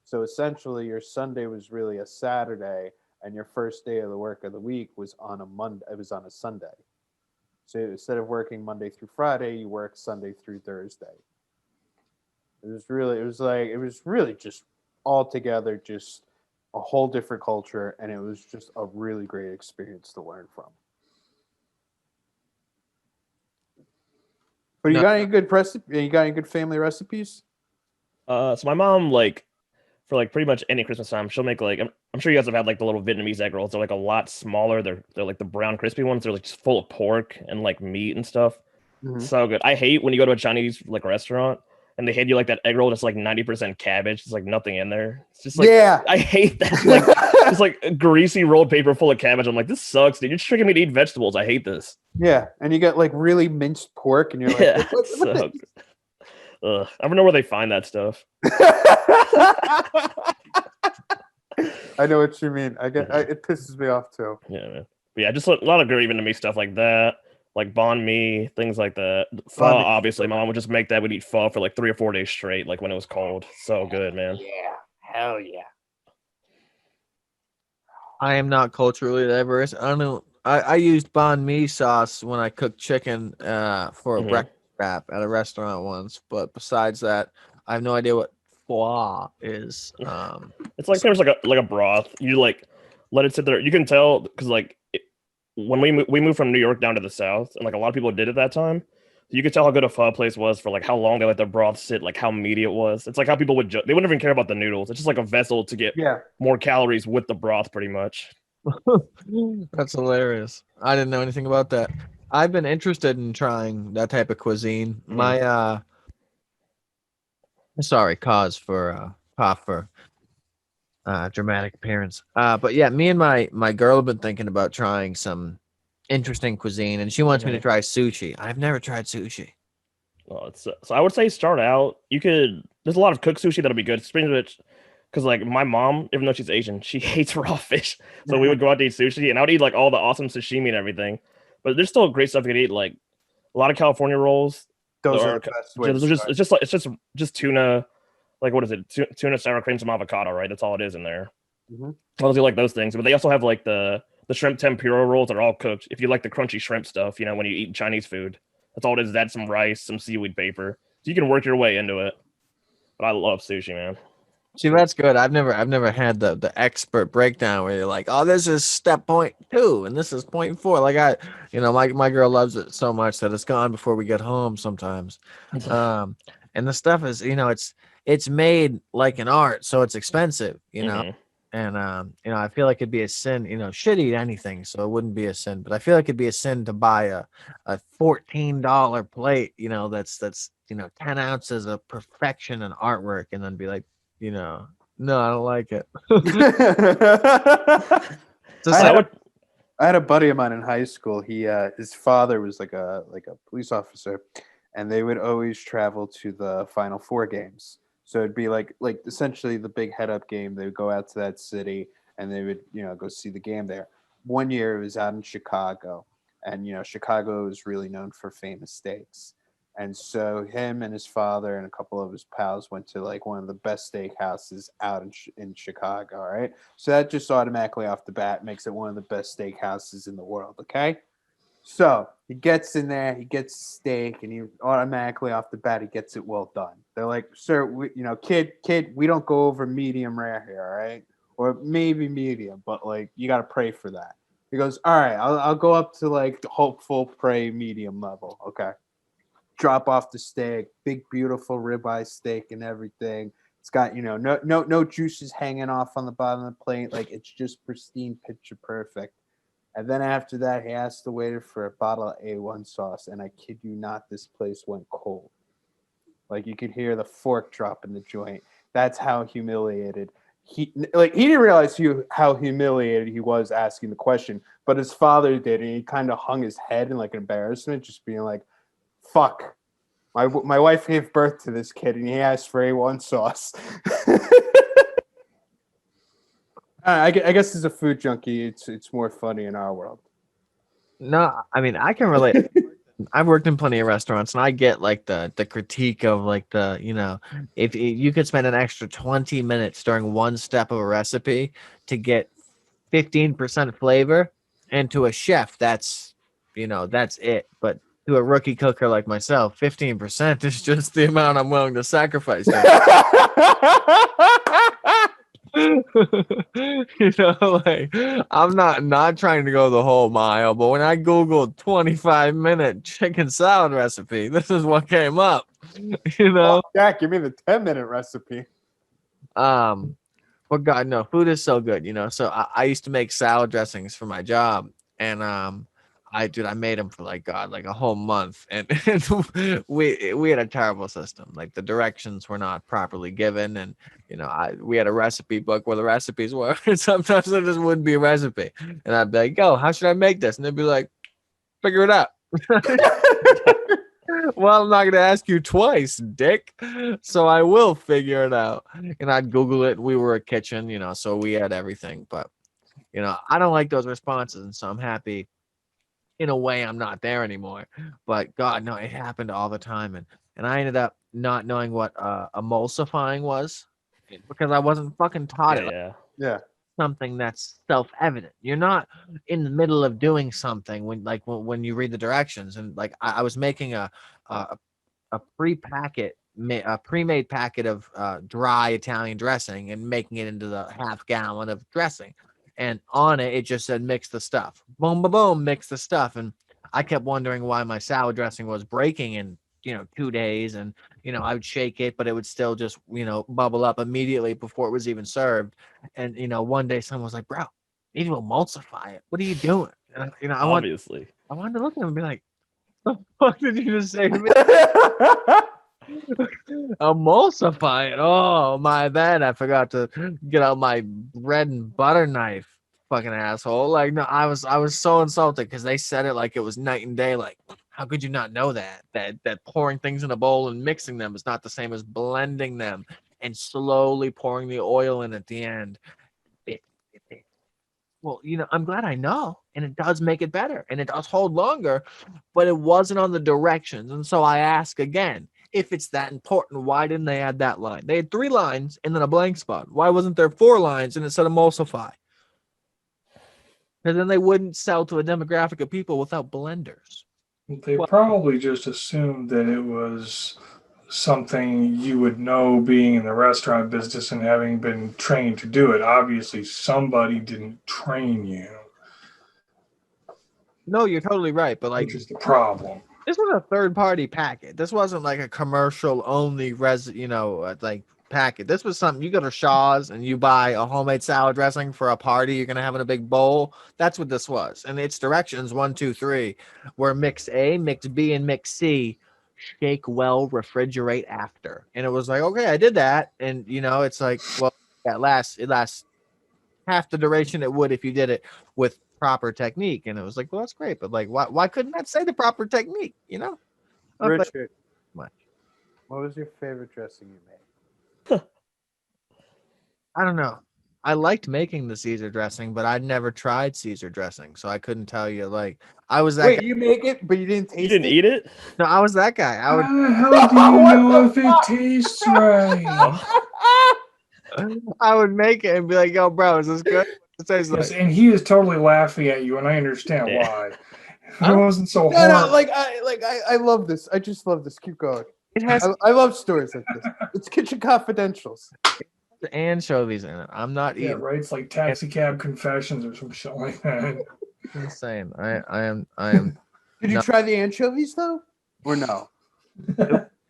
So essentially, your Sunday was really a Saturday, and your first day of the work of the week was on a Monday. It was on a Sunday. So instead of working Monday through Friday, you work Sunday through Thursday. It was really just altogether just a whole different culture, and it was just a really great experience to learn from. But you got any good recipe? You got any good family recipes? So my mom, like, for like pretty much any Christmas time, she'll make like I'm sure you guys have had like the little Vietnamese egg rolls. They're like a lot smaller. They're like the brown crispy ones. They're like just full of pork and like meat and stuff. Mm-hmm. So good. I hate when you go to a Chinese like restaurant and they hand you like that egg roll that's like 90% cabbage. It's like nothing in there. It's just like I hate that. Like just like a greasy rolled paper full of cabbage. I'm like, this sucks, dude. You're just tricking me to eat vegetables. I hate this. Yeah, and you get like really minced pork, and you're like, yeah, so I don't know where they find that stuff. I know what you mean. It pisses me off too. Yeah, man. But yeah, just a lot of great Vietnamese stuff like that, like banh mi, things like that. Pho, obviously, my mom would just make that. We'd eat pho for like 3 or 4 days straight, like when it was cold. So good, man. Yeah, hell yeah. I am not culturally diverse. I don't know. I used banh mi sauce when I cooked chicken for a breakfast wrap at a restaurant once, but besides that, I have no idea what pho is. It's like there's like a broth. You like let it sit there. You can tell because like when we moved from New York down to the South, and like a lot of people did at that time. You could tell how good a pho place was for like how long they let their broth sit, like how meaty it was. It's like how people would they wouldn't even care about the noodles. It's just like a vessel to get more calories with the broth, pretty much. That's hilarious. I didn't know anything about that. I've been interested in trying that type of cuisine. My sorry, cause for pop for dramatic appearance. But yeah, me and my girl have been thinking about trying some interesting cuisine, and she wants me to try sushi. I've never tried sushi. Well, so I would say start out. There's a lot of cooked sushi that'll be good. Because like my mom, even though she's Asian, she hates raw fish. So we would go out to eat sushi, and I would eat like all the awesome sashimi and everything. But there's still great stuff you could eat, like a lot of California rolls. Those are the best ways. It's just tuna. Like what is it? Tuna, sour cream, some avocado, right? That's all it is in there. I also like those things, but they also have like the shrimp tempura rolls that are all cooked. If you like the crunchy shrimp stuff, when you eat Chinese food, that's all it is. Add some rice, some seaweed paper, so you can work your way into it. But I love sushi, man. See, that's good. I've never had the expert breakdown where you're like, oh, this is step 0.2 and this is 0.4. Like my girl loves it so much that it's gone before we get home sometimes. And the stuff is, it's made like an art, so it's expensive, And I feel like it'd be a sin, should eat anything, so it wouldn't be a sin. But I feel like it'd be a sin to buy a $14 plate, that's 10 ounces of perfection and artwork, and then be like, no, I don't like it. I had a buddy of mine in high school. His father was like a police officer, and they would always travel to the Final Four games. So it'd be like essentially the big head up game. They would go out to that city and they would go see the game there. One year it was out in Chicago, and Chicago is really known for famous steaks. And so him and his father and a couple of his pals went to like one of the best steakhouses out in Chicago, right? So that just automatically off the bat makes it one of the best steakhouses in the world, okay? So he gets in there, he gets steak, and he automatically off the bat, he gets it well done. They're like, sir, kid, we don't go over medium rare here, all right? Or maybe medium, but like you got to pray for that. He goes, all right, I'll go up to like the hopeful pray medium level, okay? Drop off the steak, big beautiful ribeye steak and everything. It's got, no juices hanging off on the bottom of the plate. Like, it's just pristine, picture perfect. And then after that, he asked the waiter for a bottle of A1 sauce. And I kid you not, this place went cold. Like, you could hear the fork drop in the joint. That's how humiliated he didn't realize how humiliated he was asking the question, but his father did, and he kind of hung his head in like embarrassment, just being like, "Fuck, my wife gave birth to this kid, and he asked for A1 sauce." I guess as a food junkie, it's more funny in our world. No, I mean, I can relate. I've worked in plenty of restaurants, and I get like the critique of like if you could spend an extra 20 minutes during one step of a recipe to get 15% flavor, and to a chef, that's it. But to a rookie cooker like myself, 15% is just the amount I'm willing to sacrifice. Like, I'm not trying to go the whole mile, but when I googled 25-minute chicken salad recipe, this is what came up. Yeah, give me the 10-minute recipe. But God, no, food is so good. So I used to make salad dressings for my job, and I made them for like a whole month, and we had a terrible system. Like, the directions were not properly given, and we had a recipe book where the recipes were, and sometimes there just wouldn't be a recipe, and I'd be like, "Yo, how should I make this?" And they'd be like, "Figure it out." Well, I'm not gonna ask you twice, dick. So I will figure it out, and I'd Google it. We were a kitchen, so we had everything, but I don't like those responses, and so I'm happy. In a way, I'm not there anymore, but God, no, it happened all the time, and I ended up not knowing what emulsifying was because I wasn't fucking taught it. Yeah. Something that's self-evident. You're not in the middle of doing something when you read the directions, and like I was making a pre-made packet of dry Italian dressing and making it into the half gallon of dressing. And on it just said, mix the stuff. Boom, boom, boom, mix the stuff. And I kept wondering why my salad dressing was breaking in, 2 days. And, I would shake it, but it would still just, bubble up immediately before it was even served. And, one day someone was like, "Bro, you need to emulsify it. What are you doing?" And, Obviously. I wanted to look at him and be like, "The fuck did you just say to me?" Emulsify it. Oh, my bad. I forgot to get out my bread and butter knife. Fucking asshole. Like, no, I was so insulted because they said it like it was night and day. Like, how could you not know that pouring things in a bowl and mixing them is not the same as blending them and slowly pouring the oil in at the end? Well, I'm glad I know, and it does make it better, and it does hold longer, but it wasn't on the directions. And so I ask again, if it's that important, why didn't they add that line? They had 3 lines and then a blank spot. Why wasn't there 4 lines and it said emulsify? Because then they wouldn't sell to a demographic of people without blenders. They probably just assumed that it was something you would know being in the restaurant business and having been trained to do it. Obviously, somebody didn't train you. No, you're totally right, but which is the problem. This was a third-party packet. This wasn't like a commercial-only packet. This was something you go to Shaw's and you buy a homemade salad dressing for a party you're gonna have in a big bowl. That's what this was, and its directions 1, 2, 3 were mix A, mix B, and mix C. Shake well, refrigerate after. And it was like, okay, I did that, and it's like, well, it lasts half the duration it would if you did it with proper technique. And it was like, well, that's great, but like, why couldn't that say the proper technique? Richard, what was your favorite dressing you made? I don't know. I liked making the Caesar dressing, but I'd never tried Caesar dressing, so I couldn't tell you. Like, I was that. Wait, guy. you make it, but you didn't taste it? You didn't eat it? No, I was that guy. I would. How the hell do you know if it tastes right? I would make it and be like, "Yo, bro, is this good?" It tastes Yes, like. and he is totally laughing at you, and I understand why. It wasn't so hard. No, I love this. I just love this. Keep going. It has I love stories like this. It's Kitchen Confidentials. anchovies in it. I'm not Yeah, eating. right. It's like Taxi Cab Confessions or some shit like that. Insane. I am. Did you try the anchovies though, or no?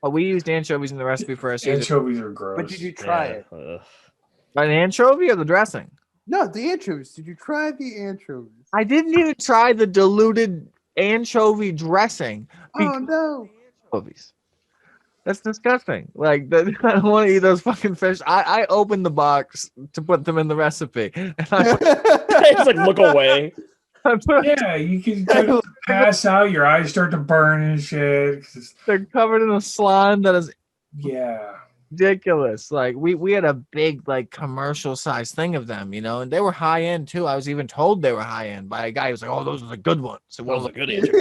Oh, we used anchovies in the recipe for our Caesar. Anchovies are gross. But did you try it? An anchovy or the dressing? No, the anchovies. Did you try the anchovies? I didn't even try the diluted anchovy dressing. Oh no! Anchovies. That's disgusting. Like, I don't want to eat those fucking fish. I opened the box to put them in the recipe. And It's like look away. Yeah, you can kind of pass out. Your eyes start to burn and shit. They're covered in a slime that is Yeah. ridiculous. Like we had a big like commercial size thing of them, and they were high end too. I was even told they were high end by a guy who was like, "Oh, those are the good ones." So Those are good answer.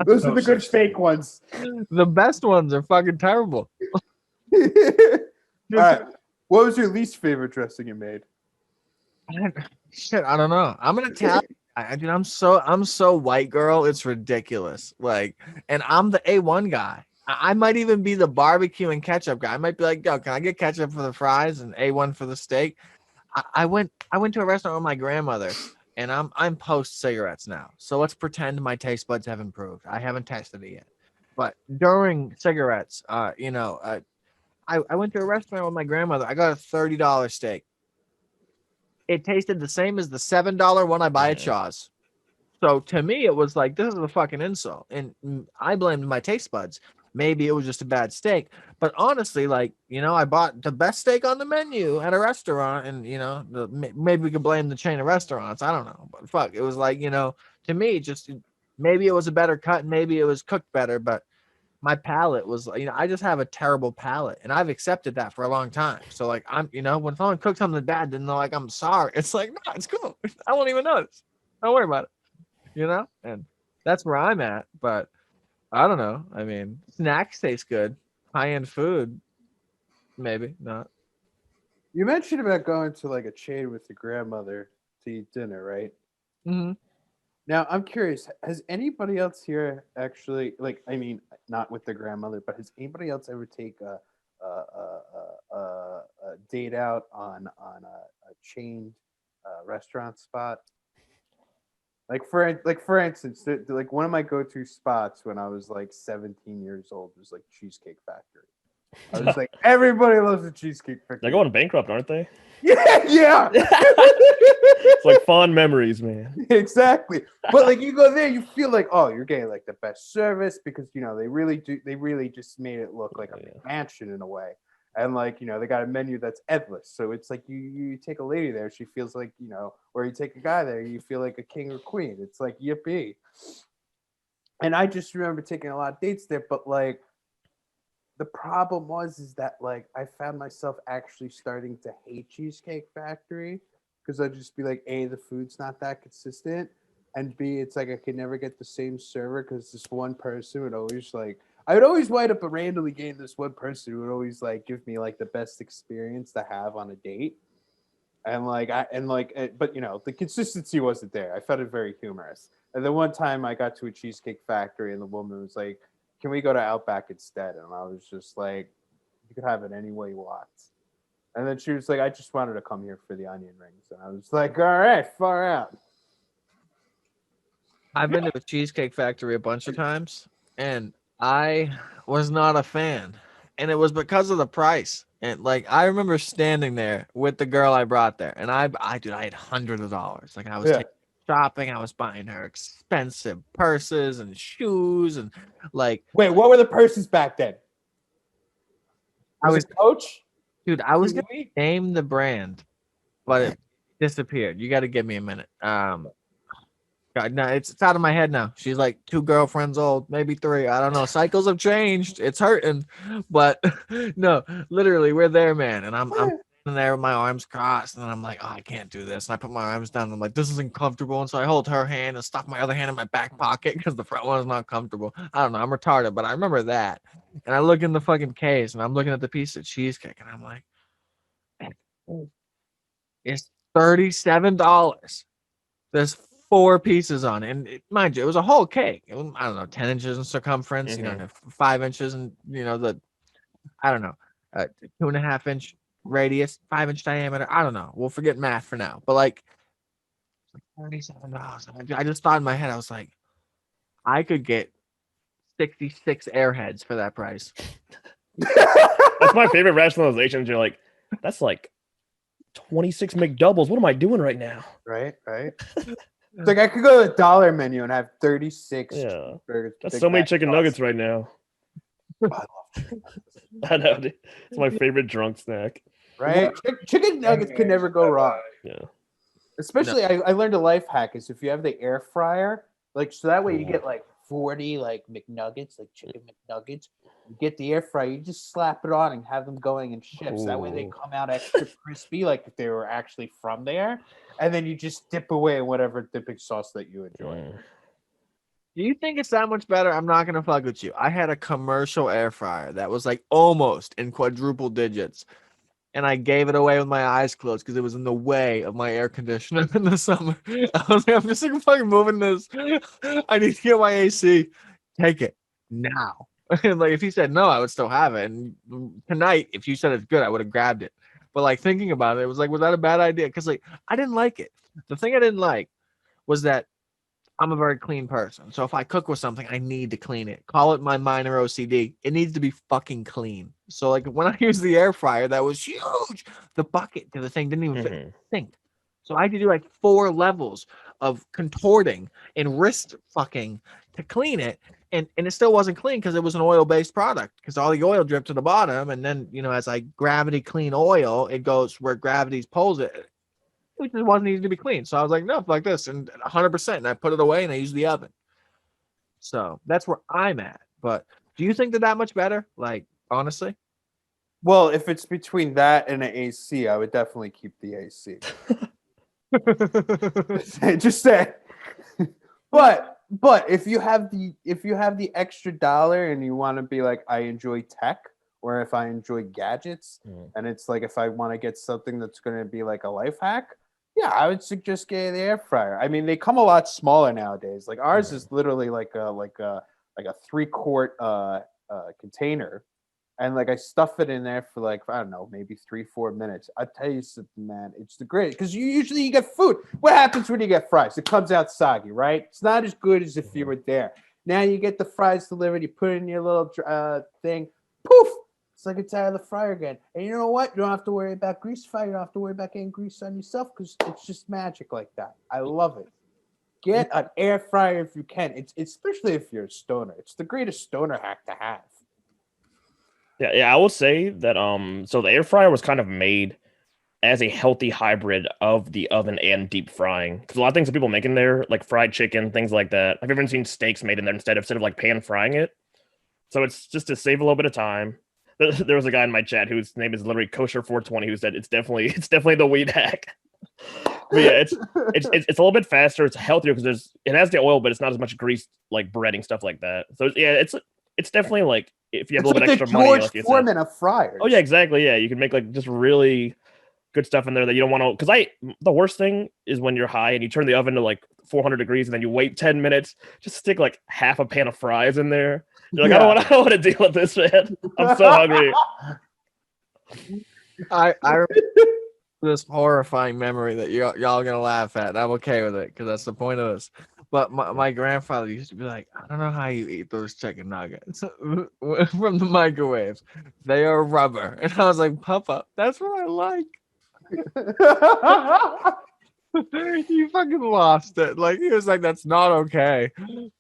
Those are the good fake ones. The best ones are fucking terrible. All right. What was your least favorite dressing you made? Shit, I don't know. I'm an Italian. Dude, I'm so white girl. It's ridiculous. Like, and I'm the A1 guy. I might even be the barbecue and ketchup guy. I might be like, yo, can I get ketchup for the fries and A1 for the steak? I went to a restaurant with my grandmother, and I'm post cigarettes now. So let's pretend my taste buds have improved. I haven't tested it yet, but during cigarettes, I went to a restaurant with my grandmother. I got a $30 steak. It tasted the same as the $7 one I buy at Shaw's. So to me, it was like, this is a fucking insult. And I blamed my taste buds. Maybe it was just a bad steak. But honestly, like, I bought the best steak on the menu at a restaurant. And, maybe we could blame the chain of restaurants. I don't know. But fuck, it was like, to me, just maybe it was a better cut. Maybe it was cooked better. But my palate was, I just have a terrible palate, and I've accepted that for a long time. So like, when someone cooks something bad, then they're like, I'm sorry. It's like, no, it's cool. I won't even notice. Don't worry about it, and that's where I'm at. But I don't know. I mean, snacks taste good. High-end food, maybe not. You mentioned about going to like a chain with your grandmother to eat dinner, right? Mm-hmm. Now, I'm curious, has anybody else here actually, like, I mean, not with the grandmother, but has anybody else ever take a date out on a chained restaurant spot? Like for instance, like one of my go-to spots when I was like 17 years old was like Cheesecake Factory. I was like, everybody loves the Cheesecake Factory. They're going bankrupt, aren't they? Yeah. It's like fond memories, man. Exactly. But like you go there, you feel like, oh, you're getting like the best service because they really just made it look like a mansion in a way. And like, they got a menu that's endless. So it's like you take a lady there, she feels like, or you take a guy there, you feel like a king or queen. It's like yippee. And I just remember taking a lot of dates there, but like the problem is that like I found myself actually starting to hate Cheesecake Factory because I'd just be like, A, the food's not that consistent, and B, it's like I could never get the same server because this one person would always like, I would always wind up randomly getting this one person who would always like give me like the best experience to have on a date. And but the consistency wasn't there. I found it very humorous. And then one time I got to a Cheesecake Factory and the woman was like, can we go to Outback instead? And I was just like, you could have it any way you want. And then she was like, I just wanted to come here for the onion rings. And I was like, all right, far out. I've been to a Cheesecake Factory a bunch of times, and I was not a fan. And it was because of the price. And like, I remember standing there with the girl I brought there, and I had hundreds of dollars. Like, I was taking shopping, I was buying her expensive purses and shoes, and like, wait, what were the purses back then? I was Coach. Dude, I was gonna name the brand, but it disappeared. You got to give me a minute. God, no, it's out of my head now. She's like 2 girlfriends old, maybe 3. I don't know. Cycles have changed. It's hurting, but no, literally, we're there, man. And I'm sitting there with my arms crossed, and I'm like, oh, I can't do this. And I put my arms down. And I'm like, this isn't comfortable. And so I hold her hand and stuff my other hand in my back pocket because the front one is not comfortable. I don't know. I'm retarded, but I remember that. And I look in the fucking case, and I'm looking at the piece of cheesecake, and I'm like, it's $37. There's 4 pieces on it, and mind you, it was a whole cake. I don't know, 10 inches in circumference, 5 inches, and the 2.5 inch radius, 5 inch diameter. I don't know. We'll forget math for now. But like $37. I just thought in my head, I was like, I could get 66 airheads for that price. That's my favorite rationalization. You're like, that's like 26 McDoubles. What am I doing right now? Right. It's like I could go to the dollar menu and have 36 Yeah. burgers. That's Big so many Mac chicken sauce. nuggets right now. I love I know, dude. It's my favorite drunk snack. right? Chicken nuggets can never go wrong. Yeah. Especially, I learned a life hack is if you have the air fryer, like so that way you get like 40 like McNuggets, like chicken McNuggets. You get the air fryer, you just slap it on and have them going in shifts. That way they come out extra crispy, like if they were actually from there. And then you just dip away in whatever dipping sauce that you enjoy. Do you think it's that much better? I'm not gonna fuck with you. I had a commercial air fryer that was like almost in quadruple digits, and I gave it away with my eyes closed because it was in the way of my air conditioner in the summer. I was like, I'm just like fucking moving this. I need to get my AC. Take it now. And like, if he said no, I would still have it. And tonight, if you said it's good, I would have grabbed it. But like thinking about it, it was like, was that a bad idea? Because like, I didn't like it. The thing I didn't like was that I'm a very clean person. So if I cook with something, I need to clean it. Call it my minor OCD. It needs to be fucking clean. So like when I used the air fryer, that was huge. The bucket to the thing didn't even fit the sink. So I had to do like 4 levels of contorting and wrist fucking to clean it. And it still wasn't clean because it was an oil-based product because all the oil dripped to the bottom. And then, you know, as I gravity clean oil, it goes where gravity pulls it. It just wasn't easy to be clean. So I was like, no, like this, and 100%. And I put it away and I used the oven. So that's where I'm at. But do you think that much better? Like, honestly? Well, if it's between that and an AC, I would definitely keep the AC. Just say. But if you have the extra dollar and you want to be like, I enjoy tech, or if I enjoy gadgets, and it's like if I want to get something that's going to be like a life hack, yeah, I would suggest getting the air fryer. I mean, they come a lot smaller nowadays. Like ours is literally like a 3-quart container, and like I stuff it in there for like, I don't know, maybe 3-4 minutes. I tell you something, man, it's the great because you get food. What happens when you get fries? It comes out soggy, right? It's not as good as if you were there. Now you get the fries delivered. You put it in your little thing. Poof! It's like it's out of the fryer again. And you know what? You don't have to worry about grease fire. You don't have to worry about getting grease on yourself because it's just magic like that. I love it. Get an air fryer if you can. It's especially if you're a stoner. It's the greatest stoner hack to have. Yeah, I will say that so the air fryer was kind of made as a healthy hybrid of the oven and deep frying. Because a lot of things that people make in there, like fried chicken, things like that. I've even seen steaks made in there instead of like pan frying it. So it's just to save a little bit of time. There was a guy in my chat whose name is literally Kosher420 who said it's definitely the weed hack. But yeah, it's a little bit faster. It's healthier because it has the oil, but it's not as much grease like breading stuff like that. So yeah, it's definitely like if you have a little bit extra money, like you Foreman of fryers. Oh yeah, exactly. Yeah, you can make like just really good stuff in there that you don't want to. Because the worst thing is when you're high and you turn the oven to like 400 degrees and then you wait 10 minutes, just stick like half a pan of fries in there. You're like, I don't want to deal with this, man. I'm so hungry. I remember this horrifying memory that y'all gonna laugh at. And I'm okay with it because that's the point of this. But my grandfather used to be like, I don't know how you eat those chicken nuggets from the microwaves. They are rubber. And I was like, Papa, that's what I like. You fucking lost it. Like he was like, that's not okay.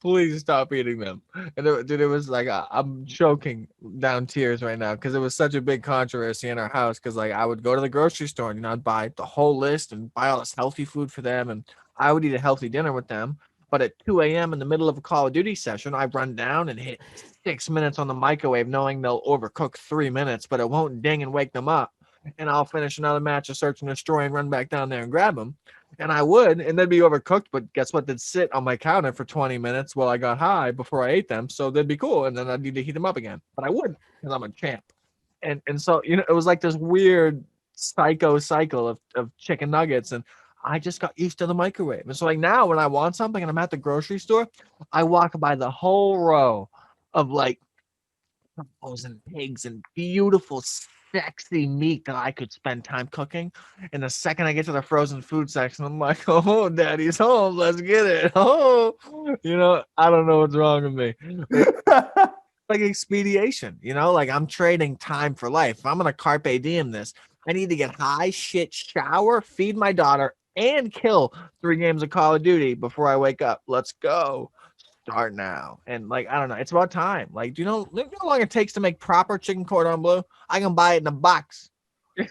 Please stop eating them. And it was like I'm choking down tears right now because it was such a big controversy in our house. Because like I would go to the grocery store and I'd buy the whole list and buy all this healthy food for them, and I would eat a healthy dinner with them. But at 2 a.m. in the middle of a Call of Duty session, I run down and hit 6 minutes on the microwave, knowing they'll overcook 3 minutes, but it won't ding and wake them up. And I'll finish another match of Search and Destroy and run back down there and grab them. And I would, and they'd be overcooked, but guess what? They'd sit on my counter for 20 minutes while I got high before I ate them. So they'd be cool. And then I'd need to heat them up again. But I wouldn't because I'm a champ. And so, you know, it was like this weird psycho cycle of chicken nuggets. And I just got used to the microwave. And so like now when I want something and I'm at the grocery store, I walk by the whole row of like cows and pigs and beautiful sexy meat that I could spend time cooking. And the second I get to the frozen food section, I'm like, oh, daddy's home. Let's get it. Oh, I don't know what's wrong with me. Like expediation, like I'm trading time for life. If I'm going to carpe diem this, I need to get high, shit, shower, feed my daughter, and kill 3 games of Call of Duty before I wake up. Let's go. Start now. And like, I don't know. It's about time. Like, do you know how long it takes to make proper chicken cordon bleu? I can buy it in a box. I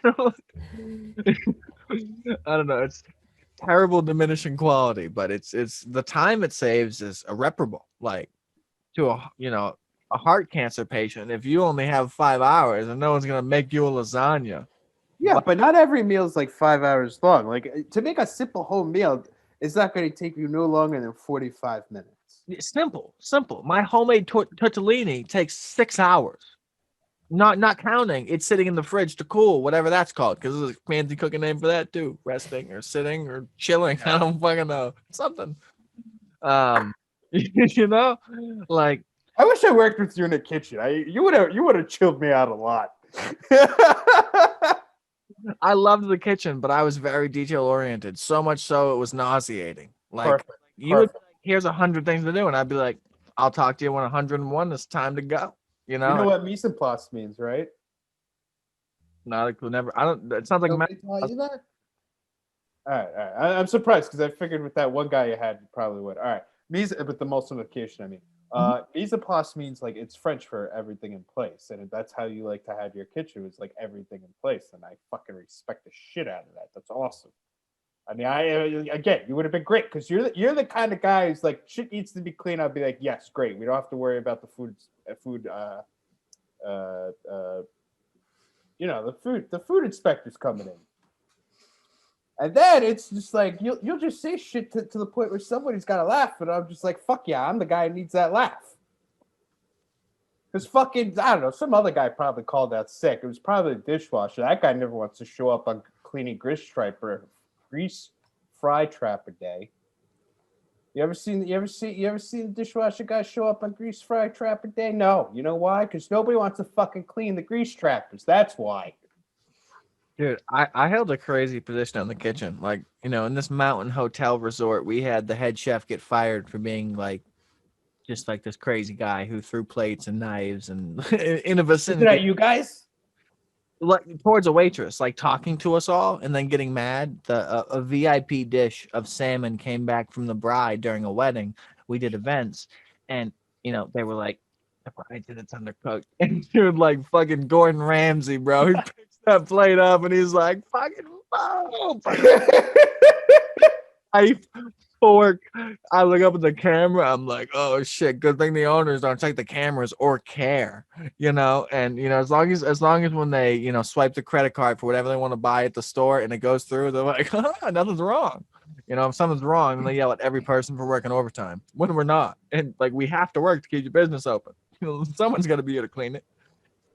don't know. It's terrible diminishing quality, but it's the time it saves is irreparable. Like to a heart cancer patient, if you only have 5 hours and no one's gonna make you a lasagna. Yeah, but not every meal is like 5 hours long. Like to make a simple home meal, it's not going to take you no longer than 45 minutes. Simple. My homemade tortellini takes 6 hours. Not counting it's sitting in the fridge to cool, whatever that's called, because there's a fancy cooking name for that too. Resting or sitting or chilling. I don't fucking know. Something. Like I wish I worked with you in the kitchen. You would have chilled me out a lot. I loved the kitchen, but I was very detail oriented. So much so it was nauseating. Like you would be like, here's 100 things to do, and I'd be like, I'll talk to you when 101 it's time to go. You know what mise en place means, right? Not a clue. Never. I don't. It sounds like. Nobody taught you that? All right. I'm surprised because I figured with that one guy you had, you probably would. All right, with the multiplication, I mean. Mise en place means like it's French for everything in place, and that's how you like to have your kitchen, is like everything in place, and I fucking respect the shit out of that. That's awesome. I mean, again, you would have been great because you're the kind of guy who's like, shit needs to be clean. I'll be like, yes, great. We don't have to worry about the food inspectors coming in. And then it's just like you'll just say shit to the point where somebody's got to laugh, and I'm just like, fuck yeah, I'm the guy who needs that laugh. Because fucking, I don't know, some other guy probably called out sick. It was probably the dishwasher. That guy never wants to show up on cleaning grease fry trap a day. You ever seen the dishwasher guy show up on grease fry trap a day? No. You know why? Because nobody wants to fucking clean the grease trappers. That's why. Dude, I held a crazy position in the kitchen. Like, in this mountain hotel resort, we had the head chef get fired for being like, just like this crazy guy who threw plates and knives and in a vicinity. Isn't that you guys? Like towards a waitress, like talking to us all and then getting mad. A VIP dish of salmon came back from the bride during a wedding. We did events, and they were like, the bride said it's undercooked, and dude, like fucking Gordon Ramsay, bro, he picks that plate up and he's like, fucking, oh, I fork. I look up at the camera. I'm like, oh shit! Good thing the owners don't check the cameras or care, And as long as when they swipe the credit card for whatever they want to buy at the store and it goes through, they're like, nothing's wrong. If something's wrong, then they yell at every person for working overtime when we're not, and like we have to work to keep your business open. Someone's got to be here to clean it.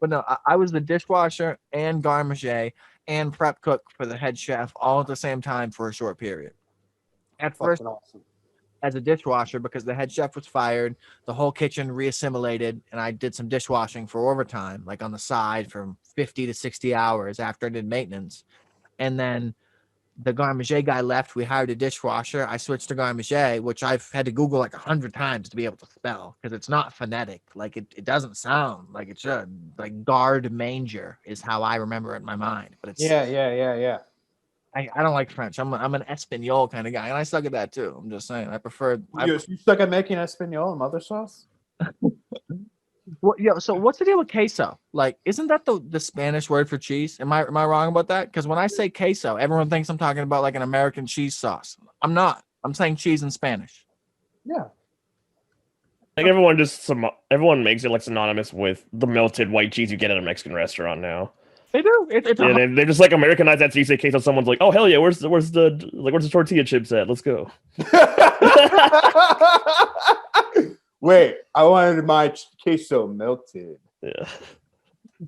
But no, I was the dishwasher and garde manger and prep cook for the head chef all at the same time for a short period. At first, awesome. As a dishwasher, because the head chef was fired, the whole kitchen reassimilated, and I did some dishwashing for overtime, like on the side from 50 to 60 hours after I did maintenance. And then the garde manger guy left. We hired a dishwasher. I switched to garde manger, which I've had to Google like 100 times to be able to spell because it's not phonetic. Like it doesn't sound like it should. Like garde manger is how I remember it in my mind. But it's Yeah. I don't like French. I'm an Espanol kind of guy, and I suck at that too. I'm just saying. I prefer. You suck at making Espanol and mother sauce? Well, yeah. So what's the deal with queso? Like, isn't that the Spanish word for cheese? Am I wrong about that? Because when I say queso, everyone thinks I'm talking about like an American cheese sauce. I'm not. I'm saying cheese in Spanish. Yeah. Like everyone makes it like synonymous with the melted white cheese you get at a Mexican restaurant now. They do. They just like Americanize that. So you say queso, someone's like, "Oh hell yeah, where's the tortilla chips at? Let's go." Wait, I wanted my queso melted. Yeah,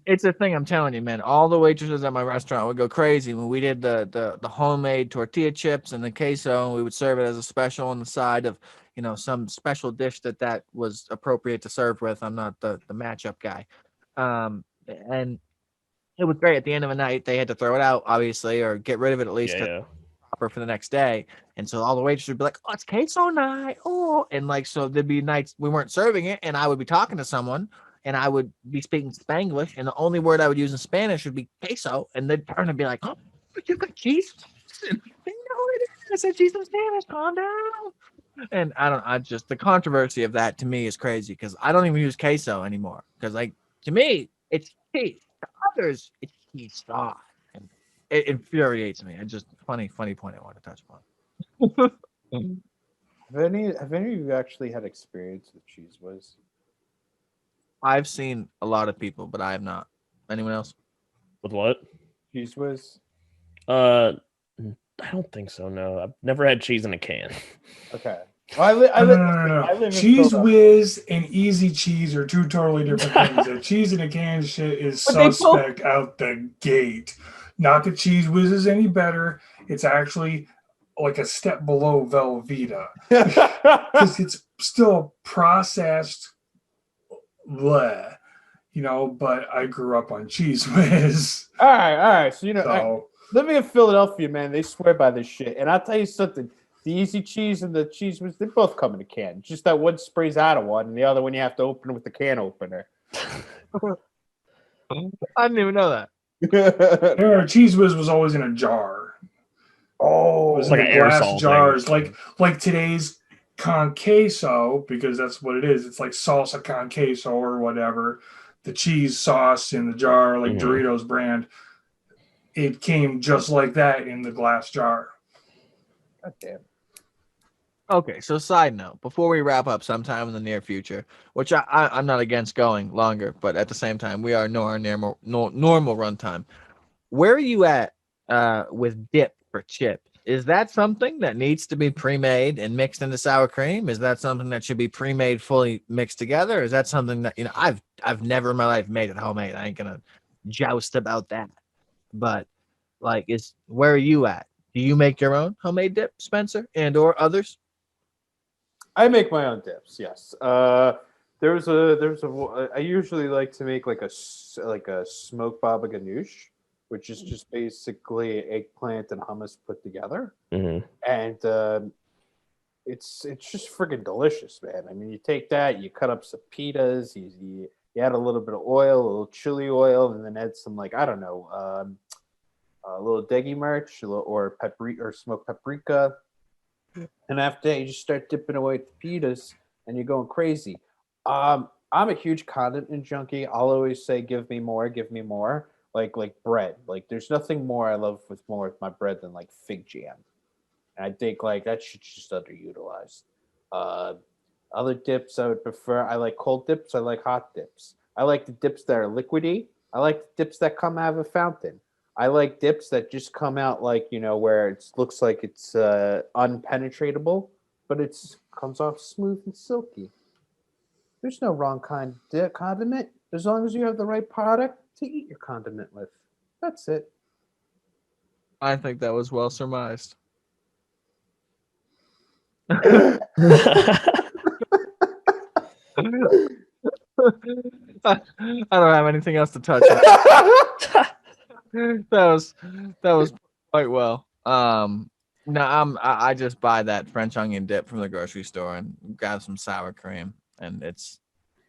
it's a thing. I'm telling you, man. All the waitresses at my restaurant would go crazy when we did the homemade tortilla chips and the queso, and we would serve it as a special on the side of some special dish that was appropriate to serve with. I'm not the matchup guy, and it was great. At the end of the night, they had to throw it out, obviously, or get rid of it at least Yeah. for the next day. And so all the waitresses would be like, "Oh, it's queso night." Oh, and like, so there'd be nights we weren't serving it, and I would be talking to someone, and I would be speaking Spanglish, and the only word I would use in Spanish would be queso, and they'd turn and be like, "Oh, but you got cheese?" And they know it is. I said, "Cheese in Spanish, calm down." And I just, the controversy of that to me is crazy because I don't even use queso anymore. Because like to me, it's cheese. To others, it's cheese sauce. And it infuriates me. It's just funny point I want to touch upon. Have any of you actually had experience with Cheese Whiz? I've seen a lot of people, but I have not. Anyone else? With what? Cheese Whiz? I don't think so. No, I've never had cheese in a can. Okay. Well, I live in Cheese Philadelphia. Whiz and Easy Cheese are two totally different things. The cheese in a can shit is But they both- suspect out the gate. Not that Cheese Whiz is any better. It's actually like a step below Velveeta because it's still processed, bleh, you know. But I grew up on Cheese Whiz, All right. So so living in Philadelphia, man, they swear by this shit. And I'll tell you something: the Easy Cheese and the Cheese Whiz, they both come in a can. Just that one sprays out of one, and the other one you have to open with the can opener. I didn't even know that. yeah, Cheese Whiz was always in a jar. It was like in an the glass aerosol jars, thing. like today's con queso, because that's what it is. It's like salsa con queso or whatever. The cheese sauce in the jar, like Doritos brand. It came just like that in the glass jar. God damn. Okay, so side note, before we wrap up sometime in the near future, which I'm not against going longer, but at the same time, we are normal runtime. Where are you at with dip for chips? Is that something that needs to be pre-made and mixed into sour cream? Is that something that should be pre-made, fully mixed together? Is that something that, I've never in my life made it homemade. I ain't gonna joust about that. But like, where are you at? Do you make your own homemade dip, Spencer, and or others? I make my own dips. Yes. I usually like to make like a smoked baba ganoush, which is just basically eggplant and hummus put together, and it's just friggin' delicious, man. I mean, you take that, you cut up some pitas, you add a little bit of oil, a little chili oil, and then add some, like, I don't know, a little degi merch, or paprika or smoked paprika. And after that, you just start dipping away at the pitas, and you're going crazy. I'm a huge condiment junkie. I'll always say, "Give me more, give me more." Like bread. Like, there's nothing more I love with my bread than like fig jam. And I think like that shit's just underutilized. Other dips I would prefer. I like cold dips. I like hot dips. I like the dips that are liquidy. I like the dips that come out of a fountain. I like dips that just come out like, where it looks like it's unpenetratable, but it comes off smooth and silky. There's no wrong kind of condiment as long as you have the right product to eat your condiment with. That's it. I think that was well surmised. Mm-hmm. I don't have anything else to touch on. that was quite well. No, I just buy that French onion dip from the grocery store and grab some sour cream, and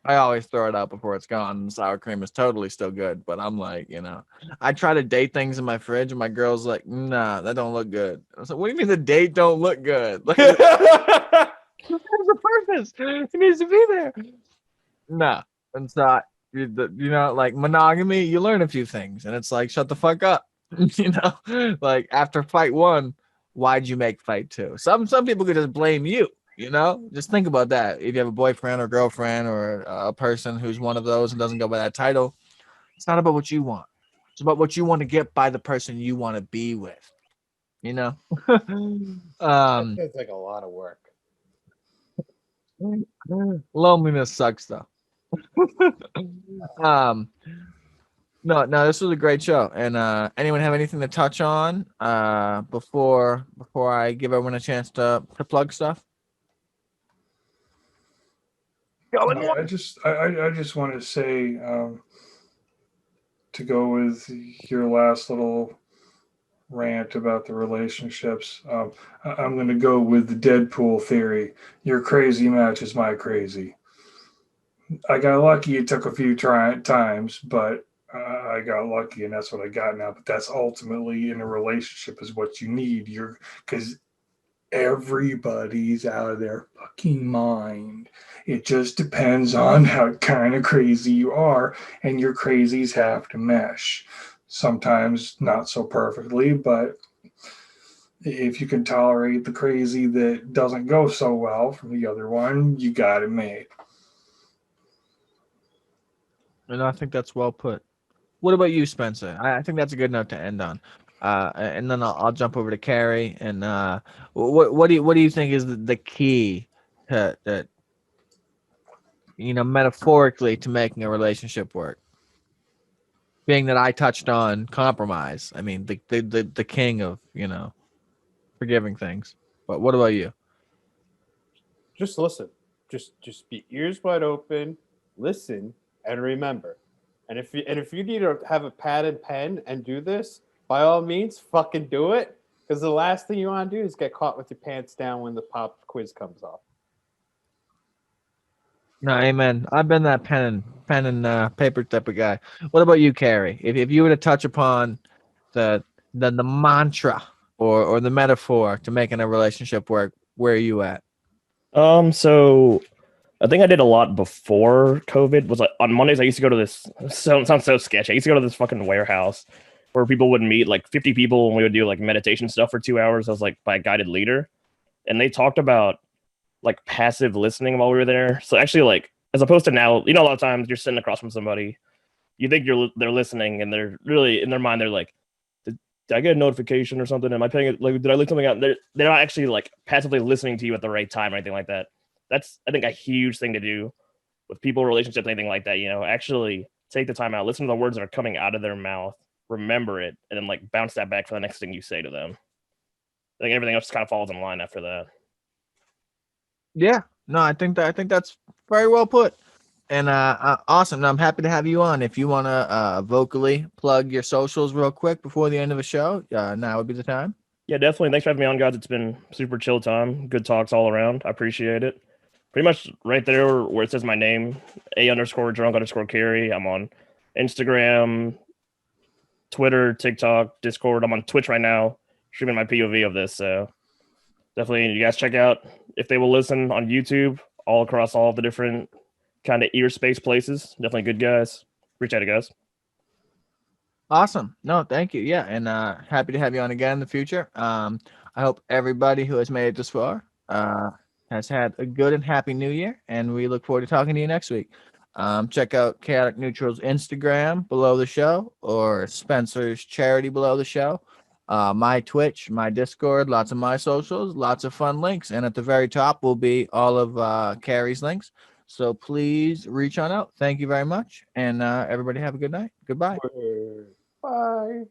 I always throw it out before it's gone. And sour cream is totally still good, but I'm like, I try to date things in my fridge, and my girl's like, "Nah, that don't look good." I was like, "What do you mean the date don't look good? Like, there's a purpose. It needs to be there." Nah, it's not. Like monogamy, you learn a few things, and it's like, shut the fuck up. Like after fight one, why'd you make fight two? Some people could just blame you. Just think about that. If you have a boyfriend or girlfriend or a person who's one of those and doesn't go by that title, it's not about what you want. It's about what you want to get by the person you want to be with. That's like a lot of work. Loneliness sucks though. No, this was a great show. And anyone have anything to touch on before I give everyone a chance to plug stuff? I just want to say to go with your last little rant about the relationships, I'm going to go with the Deadpool theory. Your crazy matches my crazy. I got lucky. It took a few times, but I got lucky, and that's what I got now. But that's ultimately in a relationship is what you need. Because everybody's out of their fucking mind. It just depends on how kind of crazy you are, and your crazies have to mesh. Sometimes not so perfectly, but if you can tolerate the crazy that doesn't go so well from the other one, you got it made. And I think that's well put. What about you, Spencer? I think that's a good note to end on. And then I'll jump over to Carrie. And what do you think is the key to that? Metaphorically, to making a relationship work. Being that I touched on compromise. I mean, the king of forgiving things. But what about you? Just listen. Just be ears wide open, listen, and remember. And if you need to have a pad and pen and do this, by all means, fucking do it. Because the last thing you want to do is get caught with your pants down when the pop quiz comes off. No, amen. I've been that pen and paper type of guy. What about you, Carrie? If you were to touch upon the mantra or the metaphor to making a relationship work, where are you at? So I think I did a lot before COVID. Was like on Mondays I used to go to this. It sounds so sketchy. I used to go to this fucking warehouse where people would meet, like 50 people, and we would do like meditation stuff for 2 hours. I was like by a guided leader, and they talked about like passive listening while we were there. So actually, like as opposed to now, a lot of times you're sitting across from somebody, you think they're listening, and they're really in their mind they're like, did I get a notification or something? Am I paying it? Like, did I leave something out? They're not actually like passively listening to you at the right time or anything like that. That's, I think, a huge thing to do with people, relationships, anything like that. Actually take the time out, listen to the words that are coming out of their mouth, remember it, and then like bounce that back for the next thing you say to them. I think everything else just kind of falls in line after that. Yeah, no, I think that's very well put, and awesome. And I'm happy to have you on. If you want to vocally plug your socials real quick before the end of the show, now would be the time. Yeah, definitely. Thanks for having me on, guys. It's been super chill time. Good talks all around. I appreciate it. Pretty much right there where it says my name, A_drunk_Carrie. I'm on Instagram, Twitter, TikTok, Discord. I'm on Twitch right now, streaming my POV of this. So definitely you guys check out if they will listen on YouTube, all across all of the different kind of ear space places. Definitely good guys. Appreciate it, guys. Awesome. No, thank you. Yeah, and happy to have you on again in the future. I hope everybody who has made it this far has had a good and happy new year, and we look forward to talking to you next week. Check out Chaotic Neutral's Instagram below the show, or Spencer's charity below the show. My Twitch, my Discord, lots of my socials, lots of fun links, and at the very top will be all of Carrie's links. So please reach on out. Thank you very much, and everybody have a good night. Goodbye. Bye.